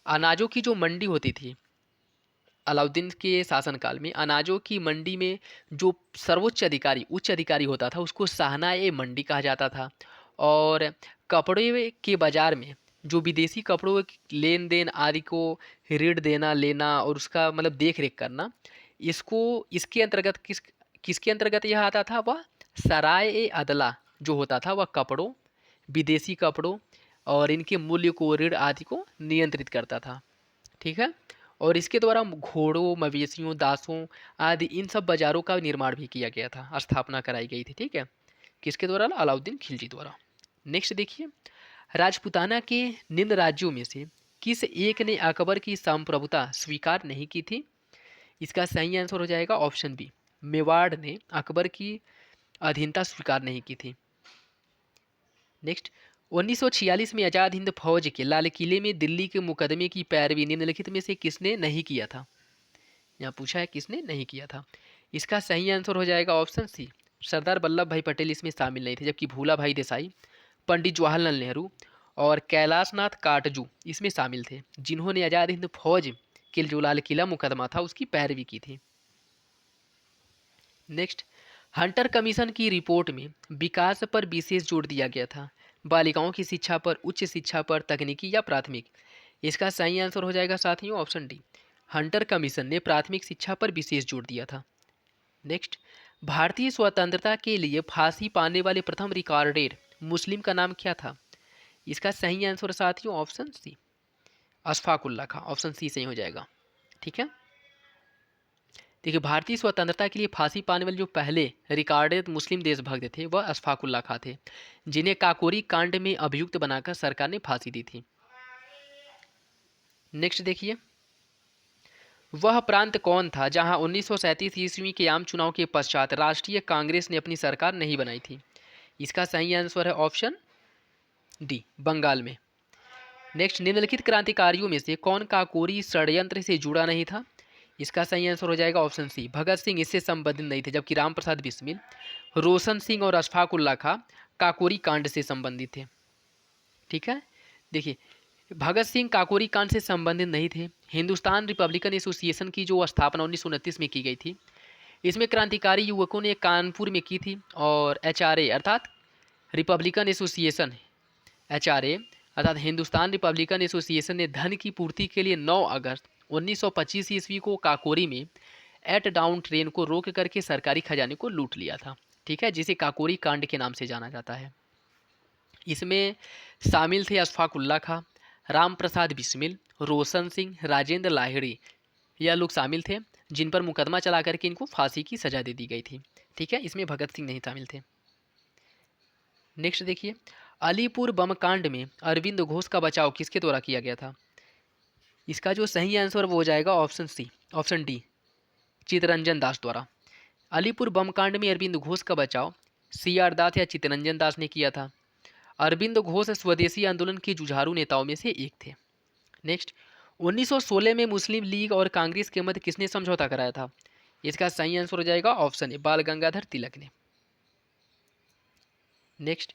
अनाजों की जो मंडी होती थी अलाउद्दीन के शासनकाल में, अनाजों की मंडी में जो सर्वोच्च अधिकारी उच्च अधिकारी होता था उसको शाहनाए मंडी कहा जाता था। और कपड़े के बाजार में जो विदेशी कपड़ों की लेन देन आदि को ऋण देना लेना और उसका मतलब देख रेख करना, इसको इसके अंतर्गत किसके अंतर्गत यह आता था? वह सराय ए अदला जो होता था वह कपड़ों, विदेशी कपड़ों और इनके मूल्य को, ऋण आदि को नियंत्रित करता था। ठीक है। और इसके द्वारा घोड़ों, मवेशियों, दासों आदि इन सब बाजारों का निर्माण भी किया गया था, स्थापना कराई गई थी। ठीक है, किसके द्वारा? अलाउद्दीन खिलजी द्वारा। नेक्स्ट देखिए, राजपूताना के निम्न राज्यों में से किस एक ने अकबर की संप्रभुता स्वीकार नहीं की थी? इसका सही आंसर हो जाएगा ऑप्शन बी, मेवाड़ ने अकबर की अधीनता स्वीकार नहीं की थी। नेक्स्ट, 1946 में आज़ाद हिंद फौज के लाल किले में दिल्ली के मुकदमे की पैरवी निम्नलिखित में से किसने नहीं किया था? यहाँ पूछा है किसने नहीं किया था। इसका सही आंसर हो जाएगा ऑप्शन सी, सरदार वल्लभ भाई पटेल इसमें शामिल नहीं थे, जबकि भूला भाई देसाई, पंडित जवाहरलाल नेहरू और कैलाशनाथ काटजू इसमें शामिल थे, जिन्होंने आज़ाद हिंद फौज के जो लाल किला मुकदमा था उसकी पैरवी की थी। नेक्स्ट, हंटर कमीशन की रिपोर्ट में विकास पर विशेष जोर दिया गया था, बालिकाओं की शिक्षा पर, उच्च शिक्षा पर, तकनीकी या प्राथमिक? इसका सही आंसर हो जाएगा साथियों ऑप्शन डी, हंटर कमीशन ने प्राथमिक शिक्षा पर विशेष जोर दिया था। नेक्स्ट, भारतीय स्वतंत्रता के लिए फांसी पाने वाले प्रथम रिकॉर्डेड मुस्लिम का नाम क्या था? इसका सही आंसर साथियों ऑप्शन सी, अशफाक उल्लाह खां, ऑप्शन सी सही हो जाएगा। ठीक है, देखिए भारतीय स्वतंत्रता के लिए फांसी पाने वाले जो पहले रिकॉर्डेड मुस्लिम देशभक्त थे वह अशफाक उल्लाह खां थे, जिन्हें काकोरी कांड में अभियुक्त बनाकर सरकार ने फांसी दी थी। नेक्स्ट देखिए, वह प्रांत कौन था जहां 1937 ईस्वी के आम चुनाव के पश्चात राष्ट्रीय कांग्रेस ने अपनी सरकार नहीं बनाई थी? इसका सही आंसर है ऑप्शन डी, बंगाल में। नेक्स्ट, निम्नलिखित क्रांतिकारियों में से कौन काकोरी षड्यंत्र से जुड़ा नहीं था? इसका सही आंसर हो जाएगा ऑप्शन सी, भगत सिंह इससे संबंधित नहीं थे, जबकि राम प्रसाद बिस्मिल, रोशन सिंह और अशफाक उल्लाह खां काकोरी कांड से संबंधित थे। ठीक है, देखिए भगत सिंह काकोरी कांड से संबंधित नहीं थे। हिंदुस्तान रिपब्लिकन एसोसिएशन की जो स्थापना 1929 में की गई थी, इसमें क्रांतिकारी युवकों ने कानपुर में की थी, और HRA अर्थात रिपब्लिकन एसोसिएशन, HRA अर्थात हिंदुस्तान रिपब्लिकन एसोसिएशन ने धन की पूर्ति के लिए 9 अगस्त 1925 ईस्वी को काकोरी में एट डाउन ट्रेन को रोक करके सरकारी खजाने को लूट लिया था। ठीक है, जिसे काकोरी कांड के नाम से जाना जाता है। इसमें शामिल थे अशफाक उल्लाह खां, राम प्रसाद बिस्मिल, रोशन सिंह, राजेंद्र लाहिड़ी, यह लोग शामिल थे, जिन पर मुकदमा चला करके इनको फांसी की सजा दे दी गई थी। ठीक है, इसमें भगत सिंह नहीं शामिल थे। नेक्स्ट देखिए, अलीपुर बम कांड में अरविंद घोष का बचाव किसके द्वारा किया गया था? इसका जो सही आंसर वो हो जाएगा option C, option D, Chittaranjan Das द्वारा। अलीपुर बम कांड में अरविंद घोष का बचाव CR दास या चितरंजन दास ने किया था। अरविंद घोष स्वदेशी आंदोलन के जुझारू नेताओं में से एक थे। नेक्स्ट, 1916 में मुस्लिम लीग और कांग्रेस के मध्य किसने समझौता कराया था? इसका सही आंसर हो जाएगा ऑप्शन ए, बाल गंगाधर तिलक ने। नेक्स्ट,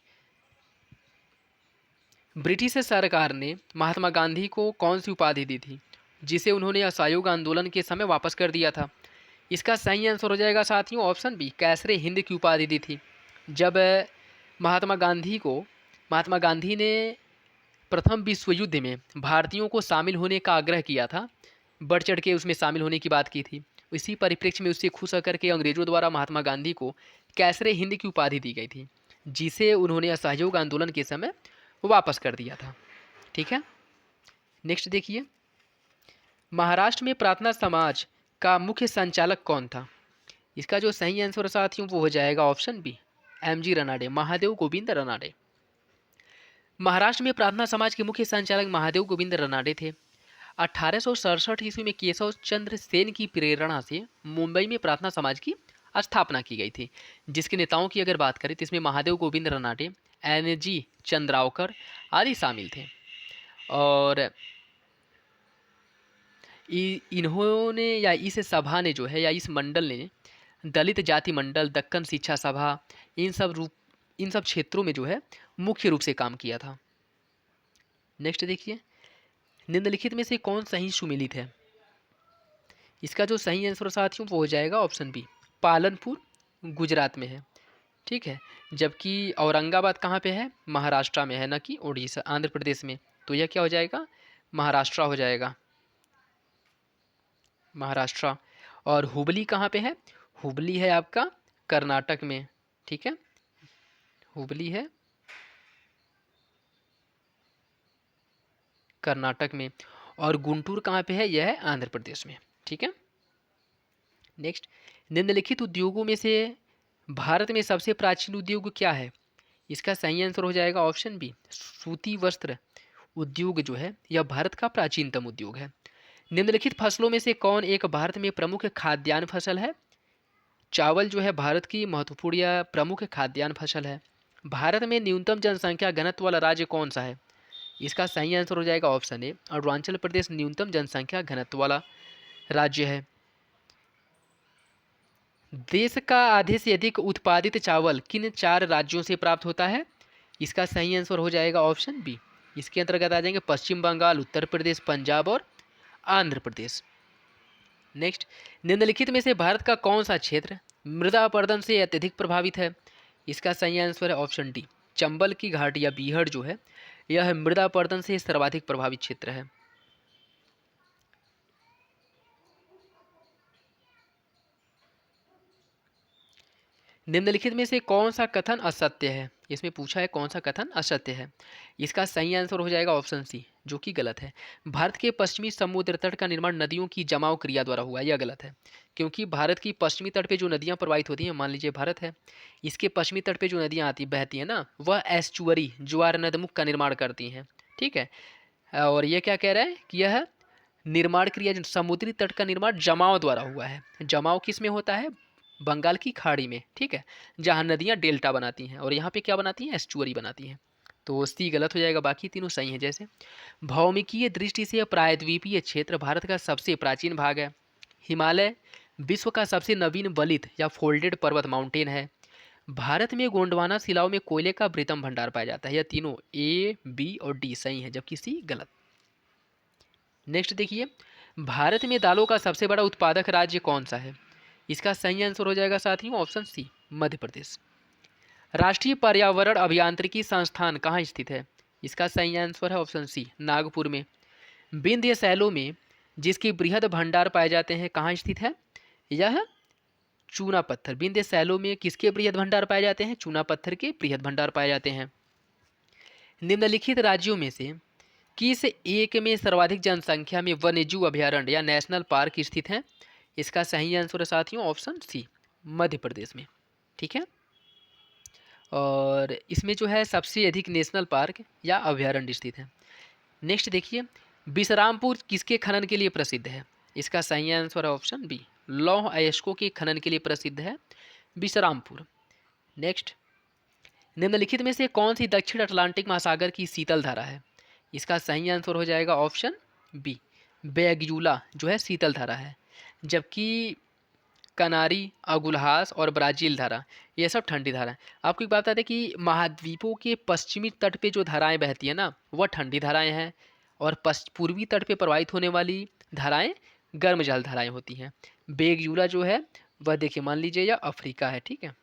ब्रिटिश सरकार ने महात्मा गांधी को कौन सी उपाधि दी थी, जिसे उन्होंने असहयोग आंदोलन के समय वापस कर दिया था? इसका सही आंसर हो जाएगा साथियों ऑप्शन बी, कैसरे हिंद की उपाधि दी थी। जब महात्मा गांधी ने प्रथम विश्व युद्ध में भारतीयों को शामिल होने का आग्रह किया था, बढ़ चढ़ के उसमें शामिल होने की बात की थी, इसी परिप्रेक्ष्य में उससे खुश होकर के अंग्रेजों द्वारा महात्मा गांधी को कैसरे हिंद की उपाधि दी गई थी, जिसे उन्होंने असहयोग आंदोलन के समय वापस कर दिया था। ठीक है, नेक्स्ट देखिए, महाराष्ट्र में प्रार्थना समाज का मुख्य संचालक कौन था? इसका जो सही आंसर साथियों वो हो जाएगा option B, MG Ranade, Mahadev Govind Ranade. Maharashtra में प्रार्थना समाज के मुख्य संचालक महादेव गोविंद रनाडे थे। 1867 ईस्वी में केशव चंद्र सेन की प्रेरणा से मुंबई में प्रार्थना समाज की स्थापना की गई थी, जिसके नेताओं की अगर बात करें तो इसमें महादेव गोविंद रनाडे, NG चंद्रावकर आदि शामिल थे। और इन्होंने या इस सभा ने जो है या इस मंडल ने दलित जाति मंडल, दक्कन शिक्षा सभा, इन सब क्षेत्रों में जो है मुख्य रूप से काम किया था। नेक्स्ट देखिए, निम्नलिखित में से कौन सही सुमेलित है? इसका जो सही आंसर साथियों वो हो जाएगा ऑप्शन बी, पालनपुर गुजरात में है। ठीक है, जबकि औरंगाबाद कहाँ पे है? महाराष्ट्र में है, ना कि उड़ीसा आंध्र प्रदेश में। तो यह क्या हो जाएगा? महाराष्ट्र हो जाएगा, महाराष्ट्र। और हुबली कहाँ पे है? हुबली है आपका कर्नाटक में। ठीक है, हुबली है कर्नाटक में। और गुंटूर कहाँ पे है? यह है आंध्र प्रदेश में। ठीक है, नेक्स्ट, निम्नलिखित उद्योगों में से भारत में सबसे प्राचीन उद्योग क्या है? इसका सही आंसर हो जाएगा ऑप्शन बी, सूती वस्त्र उद्योग जो है यह भारत का प्राचीनतम उद्योग है। निम्नलिखित फसलों में से कौन एक भारत में प्रमुख खाद्यान्न फसल है? चावल जो है भारत की महत्वपूर्ण या प्रमुख खाद्यान्न फसल है। भारत में न्यूनतम जनसंख्या घनत्व वाला राज्य कौन सा है? इसका सही आंसर हो जाएगा ऑप्शन ए, अरुणाचल प्रदेश न्यूनतम जनसंख्या घनत्व वाला राज्य है। देश का आधे से अधिक उत्पादित चावल किन 4 राज्यों से प्राप्त होता है? इसका सही आंसर हो जाएगा ऑप्शन बी। इसके अंतर्गत आ जाएंगे पश्चिम बंगाल, उत्तर प्रदेश, पंजाब और आंध्र प्रदेश। नेक्स्ट, निम्नलिखित में से भारत का कौन सा क्षेत्र मृदा अपरदन से अत्यधिक प्रभावित है? इसका सही आंसर है ऑप्शन डी, चंबल की घाटी या बीहड़ जो है यह मृदा अपरदन से सर्वाधिक प्रभावित क्षेत्र है। निम्नलिखित में से कौन सा कथन असत्य है? इसमें पूछा है कौन सा कथन असत्य है। इसका सही आंसर हो जाएगा ऑप्शन सी, जो कि गलत है। भारत के पश्चिमी समुद्र तट का निर्माण नदियों की जमाव क्रिया द्वारा हुआ, यह गलत है। क्योंकि भारत की पश्चिमी तट पे जो नदियां प्रवाहित होती हैं, मान लीजिए भारत है, इसके पश्चिमी तट पे जो नदियां आती बहती हैं ना, वह एस्चुअरी ज्वार नदमुख का निर्माण करती हैं। ठीक है, और ये क्या कह रहा है कि यह निर्माण क्रिया समुद्री तट का निर्माण जमाव द्वारा हुआ है। जमाव किस में होता है? बंगाल की खाड़ी में। ठीक है, जहाँ नदियाँ डेल्टा बनाती हैं और यहाँ पे क्या बनाती हैं? एस्चुअरी बनाती हैं। तो सी गलत हो जाएगा, बाकी तीनों सही हैं। जैसे भौमिकीय दृष्टि से प्रायद्वीपीय क्षेत्र भारत का सबसे प्राचीन भाग है। हिमालय विश्व का सबसे नवीन वलित या फोल्डेड पर्वत माउंटेन है। भारत में गोंडवाना शिलाओं में कोयले का बृहत्तम भंडार पाया जाता है। यह तीनों ए, बी और डी सही है, जबकि सी गलत। नेक्स्ट देखिए, भारत में दालों का सबसे बड़ा उत्पादक राज्य कौन सा है? इसका सही आंसर हो जाएगा साथियों ऑप्शन सी, मध्य प्रदेश। राष्ट्रीय पर्यावरण अभियांत्रिकी संस्थान कहाँ स्थित है? इसका सही आंसर है ऑप्शन सी, नागपुर में। विंध्य शैलों में जिसके बृहद भंडार पाए जाते हैं कहाँ स्थित है? यह चूना पत्थर। विंध्य शैलों में किसके बृहद भंडार पाए जाते हैं? चूना पत्थर के बृहद भंडार पाए जाते हैं। निम्नलिखित राज्यों में से किस एक में सर्वाधिक जनसंख्या में वन्यजीव अभयारण्य या नेशनल पार्क स्थित है? इसका सही आंसर है साथियों ऑप्शन सी, मध्य प्रदेश में। ठीक है, और इसमें जो है सबसे अधिक नेशनल पार्क या अभयारण्य स्थित है। नेक्स्ट देखिए, विश्रामपुर किसके खनन के लिए प्रसिद्ध है? इसका सही आंसर है ऑप्शन बी, लौह अयस्कों के खनन के लिए प्रसिद्ध है विश्रामपुर। नेक्स्ट, निम्नलिखित में से कौन सी दक्षिण अटलांटिक महासागर की शीतल धारा है? इसका सही आंसर हो जाएगा ऑप्शन बी, बेगयूला जो है शीतल धारा है। जबकि कनारी, अगुलहास और ब्राज़ील धारा ये सब ठंडी धारा है। आपको एक बात बता दें कि महाद्वीपों के पश्चिमी तट पे जो धाराएं बहती हैं ना, वह ठंडी धाराएं हैं, और पूर्वी तट पे प्रवाहित होने वाली धाराएं गर्म जल धाराएं होती हैं। बेगयूला जो है वह देखिए, मान लीजिए यह अफ्रीका है। ठीक है,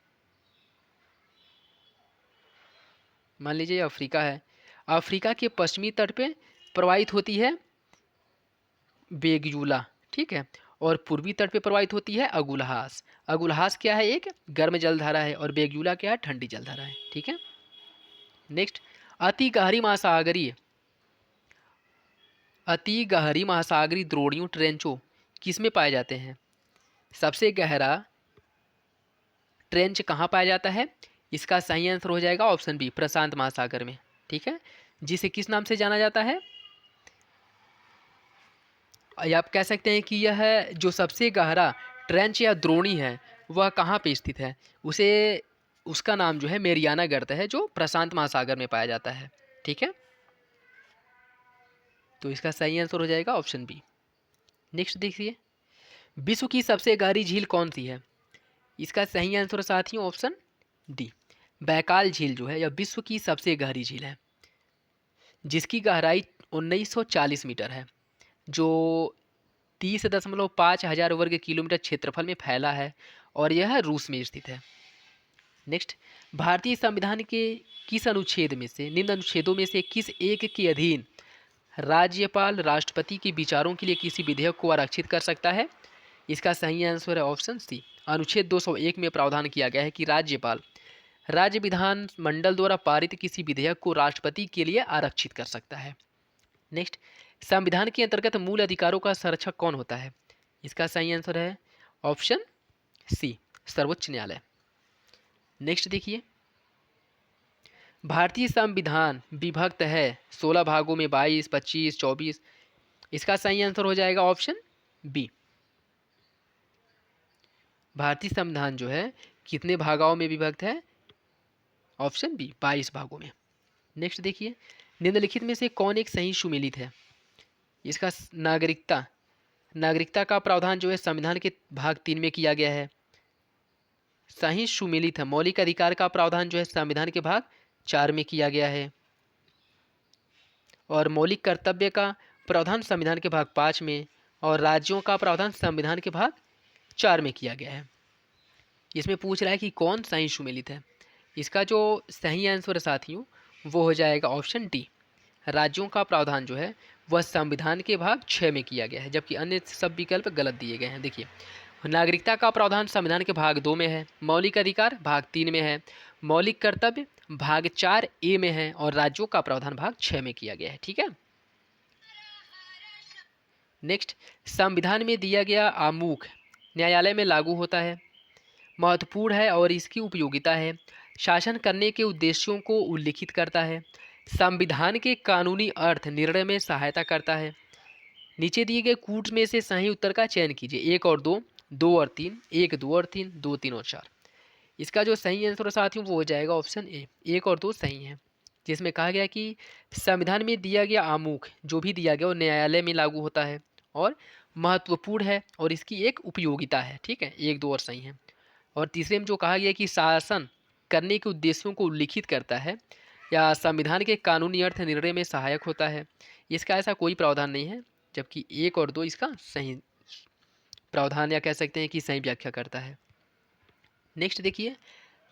मान लीजिए यह अफ्रीका है। अफ्रीका के पश्चिमी तट पे प्रवाहित होती है बेगयूला। ठीक है, और पूर्वी तट पे प्रवाहित होती है अगुलहास। अगुलहास क्या है? एक गर्म जलधारा है, और बेगयूला क्या है? ठंडी जलधारा है। ठीक है, नेक्स्ट, अति गहरी महासागरीय अति गहरी महासागरीय द्रोणियों ट्रेंचो किस में पाए जाते हैं? सबसे गहरा ट्रेंच कहाँ पाया जाता है? इसका सही आंसर हो जाएगा ऑप्शन बी, प्रशांत महासागर में। ठीक है, जिसे किस नाम से जाना जाता है? या आप कह सकते हैं कि यह जो सबसे गहरा ट्रेंच या द्रोणी है वह कहाँ पे स्थित है? उसे उसका नाम जो है मेरियाना गर्त है, जो प्रशांत महासागर में पाया जाता है। ठीक है, तो इसका सही आंसर हो जाएगा ऑप्शन बी। नेक्स्ट देखिए, विश्व की सबसे गहरी झील कौन सी है? इसका सही आंसर साथियों ऑप्शन डी, बैकाल झील जो है यह विश्व की सबसे गहरी झील है, जिसकी गहराई 1940 मीटर है, जो 30.5 हजार वर्ग किलोमीटर क्षेत्रफल में फैला है और यह रूस में स्थित है। नेक्स्ट, भारतीय संविधान के किस अनुच्छेद में से, निम्न अनुच्छेदों में से किस एक के अधीन राज्यपाल राष्ट्रपति के विचारों के लिए किसी विधेयक को आरक्षित कर सकता है? इसका सही आंसर है ऑप्शन सी। अनुच्छेद 201 में प्रावधान किया गया है कि राज्यपाल राज्य विधान मंडल द्वारा पारित किसी विधेयक को राष्ट्रपति के लिए आरक्षित कर सकता है। नेक्स्ट, संविधान के अंतर्गत मूल अधिकारों का संरक्षक कौन होता है? इसका सही आंसर है ऑप्शन सी, सर्वोच्च न्यायालय। नेक्स्ट देखिए, भारतीय संविधान विभक्त है 16 भागों में, 22, 25, 24। इसका सही आंसर हो जाएगा ऑप्शन बी। भारतीय संविधान जो है कितने भागों में विभक्त है? ऑप्शन बी, 22 भागों में। नेक्स्ट देखिए, निम्नलिखित में से कौन एक सही सुमेलित है? इसका नागरिकता का प्रावधान जो है संविधान के भाग 3 में किया गया है, सही सुमेलित है। मौलिक अधिकार का प्रावधान जो है संविधान के भाग 4 में किया गया है, और मौलिक कर्तव्य का प्रावधान संविधान के भाग 5 में, और राज्यों का प्रावधान संविधान के भाग 4 में किया गया है। इसमें पूछ रहा है कि कौन सही सुमेलित है। इसका जो सही आंसर है साथियों वो हो जाएगा ऑप्शन डी। राज्यों का प्रावधान जो है वह संविधान के भाग 6 में किया गया है, जबकि अन्य सब विकल्प गलत दिए गए हैं। देखिए, नागरिकता का प्रावधान संविधान के भाग 2 में है, मौलिक अधिकार भाग 3 में है, मौलिक कर्तव्य भाग 4A में है, और राज्यों का प्रावधान भाग 6 में किया गया है। ठीक है। नेक्स्ट, संविधान में दिया गया आमुख न्यायालय में लागू होता है, महत्वपूर्ण है और इसकी उपयोगिता है, शासन करने के उद्देश्यों को उल्लिखित करता है, संविधान के कानूनी अर्थ निर्णय में सहायता करता है। नीचे दिए गए कूट में से सही उत्तर का चयन कीजिए। 1 और 2, 2 और 3, 1, 2 और 3, 2, 3 और 4। इसका जो सही आंसर साथियों वो हो जाएगा ऑप्शन ए। 1 और 2 सही है, जिसमें कहा गया कि संविधान में दिया गया आमुख जो भी दिया गया वो न्यायालय में लागू होता है और महत्वपूर्ण है और इसकी एक उपयोगिता है। ठीक है, 1, 2 और सही है। और तीसरे में जो कहा गया कि शासन करने के उद्देश्यों को उल्लिखित करता है या संविधान के कानूनी अर्थ निर्णय में सहायक होता है, इसका ऐसा कोई प्रावधान नहीं है, जबकि 1 और 2 इसका सही प्रावधान या कह सकते हैं कि सही व्याख्या करता है। नेक्स्ट देखिए,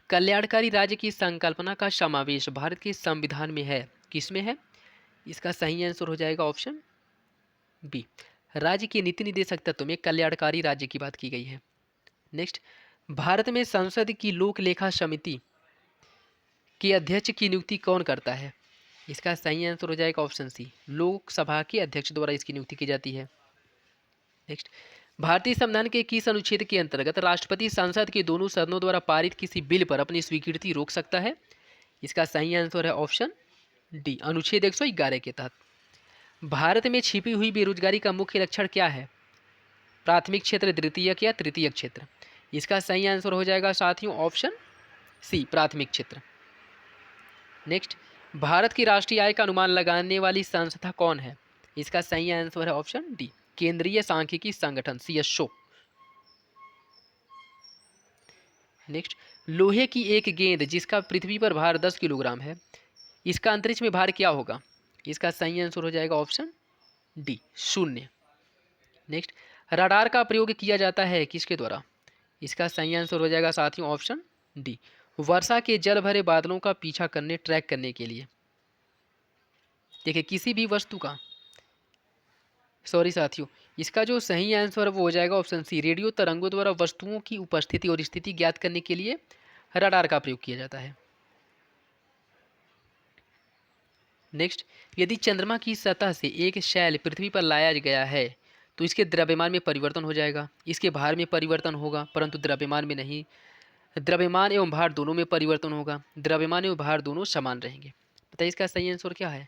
कल्याणकारी राज्य की संकल्पना का समावेश भारत के संविधान में है, किसमें है? इसका सही आंसर हो जाएगा ऑप्शन बी। राज्य के नीति निर्देशक तत्व में कल्याणकारी राज्य की बात की गई है। नेक्स्ट, भारत में संसद की लोक लेखा समिति के अध्यक्ष की नियुक्ति कौन करता है? इसका सही आंसर हो जाएगा ऑप्शन सी, लोकसभा के अध्यक्ष द्वारा इसकी नियुक्ति की जाती है। नेक्स्ट, भारतीय संविधान के किस अनुच्छेद के अंतर्गत राष्ट्रपति संसद के दोनों सदनों द्वारा पारित किसी बिल पर अपनी स्वीकृति रोक सकता है? इसका सही आंसर है ऑप्शन डी, अनुच्छेद 111 के तहत। भारत में छिपी हुई बेरोजगारी का मुख्य लक्षण क्या है? प्राथमिक क्षेत्र, द्वितीयक या तृतीयक क्षेत्र? इसका सही आंसर हो जाएगा साथियों ऑप्शन सी, प्राथमिक क्षेत्र। नेक्स्ट, भारत की राष्ट्रीय आय का अनुमान लगाने वाली संस्था कौन है? इसका सही आंसर है ऑप्शन डी, केंद्रीय सांख्यिकी संगठन CSO। नेक्स्ट, लोहे की एक गेंद जिसका पृथ्वी पर भार 10 किलोग्राम है, इसका अंतरिक्ष में भार क्या होगा? इसका सही आंसर हो जाएगा ऑप्शन डी, 0। नेक्स्ट, रडार का प्रयोग किया जाता है किसके द्वारा? इसका सही आंसर हो जाएगा साथियों ऑप्शन डी, वर्षा के जल भरे बादलों का पीछा करने, ट्रैक करने के लिए। देखिए, किसी भी वस्तु का, सॉरी साथियों, इसका जो सही आंसर है वो हो जाएगा ऑप्शन सी, रेडियो तरंगों द्वारा वस्तुओं की उपस्थिति और स्थिति ज्ञात करने के लिए रडार का प्रयोग किया जाता है। नेक्स्ट, यदि चंद्रमा की सतह से एक शैल पृथ्वी पर लाया गया है तो इसके द्रव्यमान में परिवर्तन हो जाएगा, इसके भार में परिवर्तन होगा परंतु द्रव्यमान में नहीं। द्रव्यमान एवं भार दोनों में परिवर्तन होगा, द्रव्यमान एवं भार दोनों समान रहेंगे। बताइए इसका सही आंसर क्या है?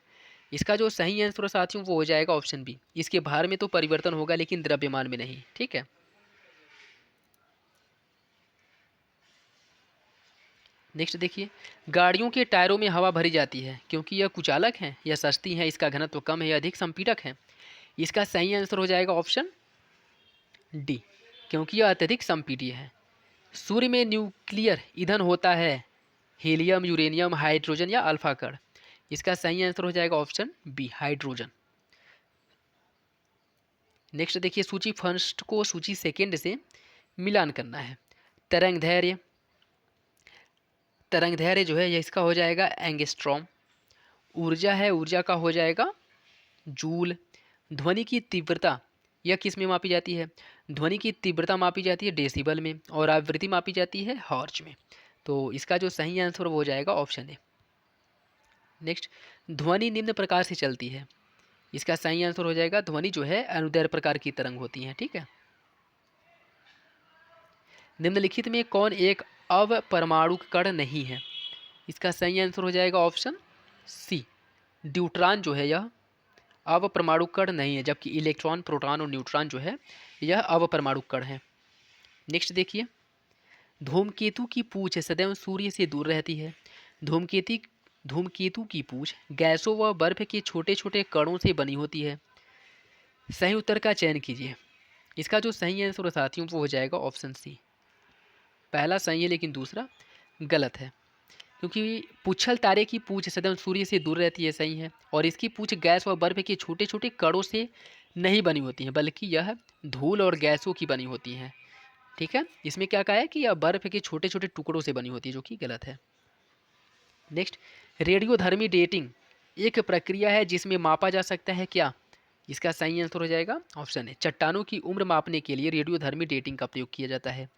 इसका जो सही आंसर साथियों वो हो जाएगा ऑप्शन बी, इसके भार में तो परिवर्तन होगा लेकिन द्रव्यमान में नहीं। ठीक है। नेक्स्ट देखिए, गाड़ियों के टायरों में हवा भरी जाती है क्योंकि यह कुचालक है या सस्ती है, इसका घनत्व कम है या अधिक संपीड़क है? इसका सही आंसर हो जाएगा ऑप्शन डी, क्योंकि यह अत्यधिक संपीड़ित है। सूर्य में न्यूक्लियर ईंधन होता है, हीलियम, यूरेनियम, हाइड्रोजन या अल्फा कण? इसका सही आंसर हो जाएगा ऑप्शन बी, हाइड्रोजन। नेक्स्ट देखिए, सूची फर्स्ट को सूची सेकेंड से मिलान करना है। तरंग धैर्य, तरंग धैर्य जो है यह इसका हो जाएगा एंगस्ट्रॉम। ऊर्जा है, ऊर्जा का हो जाएगा जूल। ध्वनि की तीव्रता यह किस में मापी जाती है? ध्वनि की तीव्रता मापी जाती है डेसिबल में, और आवृत्ति मापी जाती है हर्ट्ज में। तो इसका जो सही आंसर हो जाएगा ऑप्शन है। नेक्स्ट, ध्वनि निम्न प्रकार से चलती है। इसका सही आंसर हो जाएगा ध्वनि जो है अनुदैर्घ्य प्रकार की तरंग होती है। ठीक है। निम्नलिखित में कौन एक अवपरमाणु कण नहीं है? इसका सही आंसर हो जाएगा ऑप्शन सी, ड्यूट्रॉन जो है यह अवपरमाणु कण नहीं है, जबकि इलेक्ट्रॉन, प्रोटॉन और न्यूट्रॉन जो है यह अवपरमाणु कण है। नेक्स्ट देखिए, धूमकेतु की पूंछ सदैव सूर्य से दूर रहती है। धूमकेतु की पूंछ गैसों व बर्फ के छोटे छोटे कणों से बनी होती है। सही उत्तर का चयन कीजिए। इसका जो सही आंसर साथियों वो हो जाएगा ऑप्शन सी। पहला सही है लेकिन दूसरा गलत है, क्योंकि पुच्छल तारे की पूंछ सदैव सूर्य से दूर रहती है, सही है। और इसकी पूंछ गैस व बर्फ के छोटे छोटे कणों से नहीं बनी होती है, बल्कि यह धूल और गैसों की बनी होती हैं। ठीक है, इसमें क्या कहा है कि यह बर्फ के छोटे छोटे टुकड़ों से बनी होती है, जो कि गलत है। नेक्स्ट, रेडियोधर्मी डेटिंग एक प्रक्रिया है जिसमें मापा जा सकता है क्या? इसका सही आंसर हो जाएगा ऑप्शन है, चट्टानों की उम्र मापने के लिए रेडियोधर्मी डेटिंग का प्रयोग किया जाता है।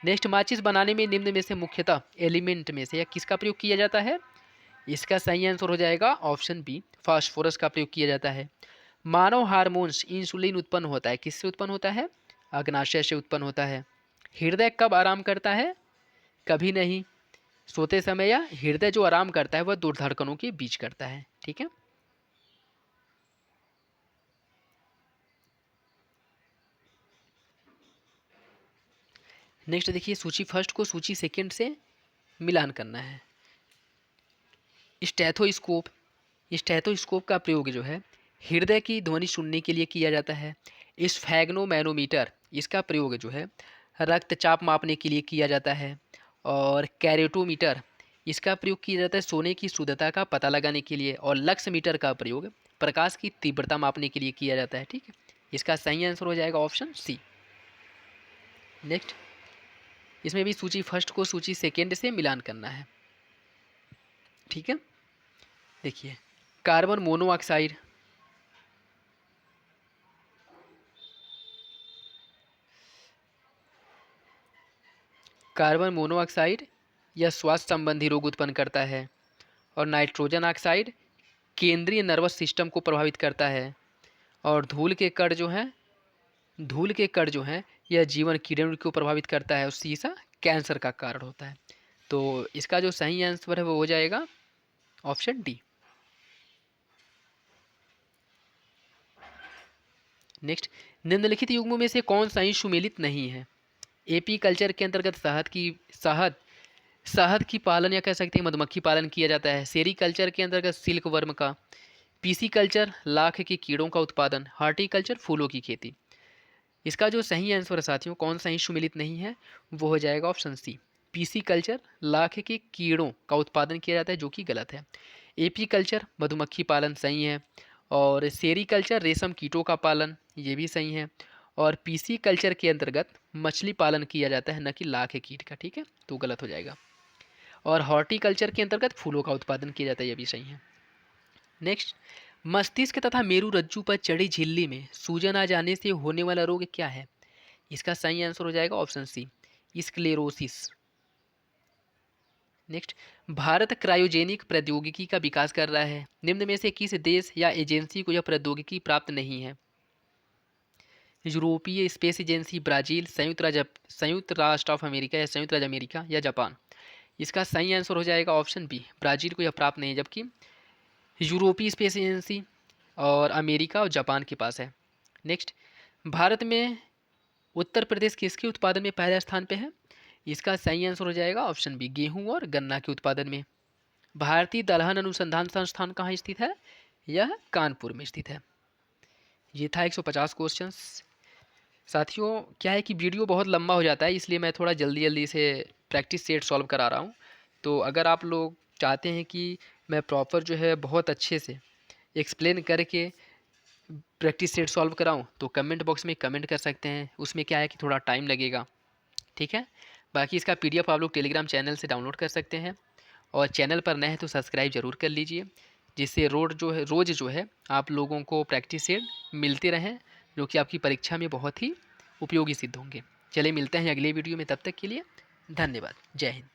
नेक्स्ट, माचिस बनाने में निम्न में से मुख्यतः एलिमेंट में से या किसका प्रयोग किया जाता है? इसका सही आंसर हो जाएगा ऑप्शन बी, फास्फोरस का प्रयोग किया जाता है। मानव हार्मोन्स इंसुलिन उत्पन्न होता है, किससे उत्पन्न होता है? अग्नाशय से उत्पन्न होता है। हृदय कब आराम करता है? कभी नहीं, सोते समय। या हृदय जो आराम करता है वह दो धड़कनों के बीच करता है। ठीक है। नेक्स्ट देखिए, सूची फर्स्ट को सूची सेकंड से मिलान करना है। स्टेथोस्कोप, स्टेथोस्कोप का प्रयोग जो है हृदय की ध्वनि सुनने के लिए किया जाता है। स्फैग्नोमैनोमीटर, इसका प्रयोग जो है रक्तचाप मापने के लिए किया जाता है। और कैरेटोमीटर, इसका प्रयोग किया जाता है सोने की शुद्धता का पता लगाने के लिए। और लक्स मीटर का प्रयोग प्रकाश की तीव्रता मापने के लिए किया जाता है। ठीक है, इसका सही आंसर हो जाएगा ऑप्शन सी। नेक्स्ट, इसमें भी सूची फर्स्ट को सूची सेकेंड से मिलान करना है। ठीक है, देखिए, कार्बन मोनोऑक्साइड, कार्बन मोनोऑक्साइड यह श्वास संबंधी रोग उत्पन्न करता है। और नाइट्रोजन ऑक्साइड केंद्रीय नर्वस सिस्टम को प्रभावित करता है। और धूल के कण जो हैं यह जीवन किरण को प्रभावित करता है। और सीसा कैंसर का कारण होता है। तो इसका जो सही आंसर है वो हो जाएगा ऑप्शन डी। नेक्स्ट, निम्नलिखित युग्मों में से कौन सा ही सुमेलित नहीं है? एपी कल्चर के अंतर्गत शहद की पालन या कह सकते हैं मधुमक्खी पालन किया जाता है। सेरी कल्चर के अंतर्गत सिल्क वर्म का। पीसी कल्चर लाख के कीड़ों का उत्पादन। हार्टिकल्चर फूलों की खेती। इसका जो सही आंसर है साथियों, कौन सा ही सुमेलित नहीं है, वो हो जाएगा ऑप्शन सी, पीसी कल्चर लाख के कीड़ों का उत्पादन किया जाता है, जो कि गलत है। एपी कल्चर मधुमक्खी पालन सही है। और सेरी कल्चर रेशम कीटों का पालन, ये भी सही है। और पीसी कल्चर के अंतर्गत मछली पालन किया जाता है, न कि लाख कीट का। ठीक है, तो गलत हो जाएगा। और हॉर्टिकल्चर के अंतर्गत फूलों का उत्पादन किया जाता है, यह भी सही है। नेक्स्ट, मस्तिष्क तथा मेरुरज्जु पर चढ़ी झिल्ली में सूजन आ जाने से होने वाला रोग क्या है? इसका सही आंसर हो जाएगा option C, sclerosis. Next, Bharat cryogenic प्रौद्योगिकी का विकास कर रहा है। निम्न में से किस देश या एजेंसी को यह प्रौद्योगिकी प्राप्त नहीं है? यूरोपीय स्पेस एजेंसी, ब्राजील, संयुक्त राष्ट्र ऑफ अमेरिका या संयुक्त राज्य अमेरिका या जापान। इसका सही आंसर हो जाएगा ऑप्शन बी, ब्राज़ील को यह प्राप्त नहीं है, जबकि यूरोपीय स्पेस एजेंसी और अमेरिका और जापान के पास है। नेक्स्ट, भारत में उत्तर प्रदेश किसके उत्पादन में पहले स्थान पे है? इसका सही आंसर हो जाएगा ऑप्शन बी, गेहूं और गन्ना के उत्पादन में। भारतीय दलहन अनुसंधान संस्थान कहाँ स्थित है? यह कानपुर में स्थित है। ये था 150 क्वेश्चंस। साथियों, क्या है कि वीडियो बहुत लंबा हो जाता है, इसलिए मैं थोड़ा जल्दी जल्दी से प्रैक्टिस सेट सॉल्व करा रहा हूँ। तो अगर आप लोग चाहते हैं कि मैं प्रॉपर जो है बहुत अच्छे से एक्सप्लेन करके प्रैक्टिस सेट सॉल्व कराऊं तो कमेंट बॉक्स में कमेंट कर सकते हैं, उसमें क्या है कि थोड़ा टाइम लगेगा, ठीक है। बाकी इसका पीडीएफ आप लोग टेलीग्राम चैनल से डाउनलोड कर सकते हैं, और चैनल पर नए हैं तो सब्सक्राइब जरूर कर लीजिए, जिससे रोज़ जो है आप लोगों को प्रैक्टिस सेट मिलते रहें, जो कि आपकी परीक्षा में बहुत ही उपयोगी सिद्ध होंगे। चलिए मिलते हैं अगले वीडियो में, तब तक के लिए धन्यवाद। जय हिंद।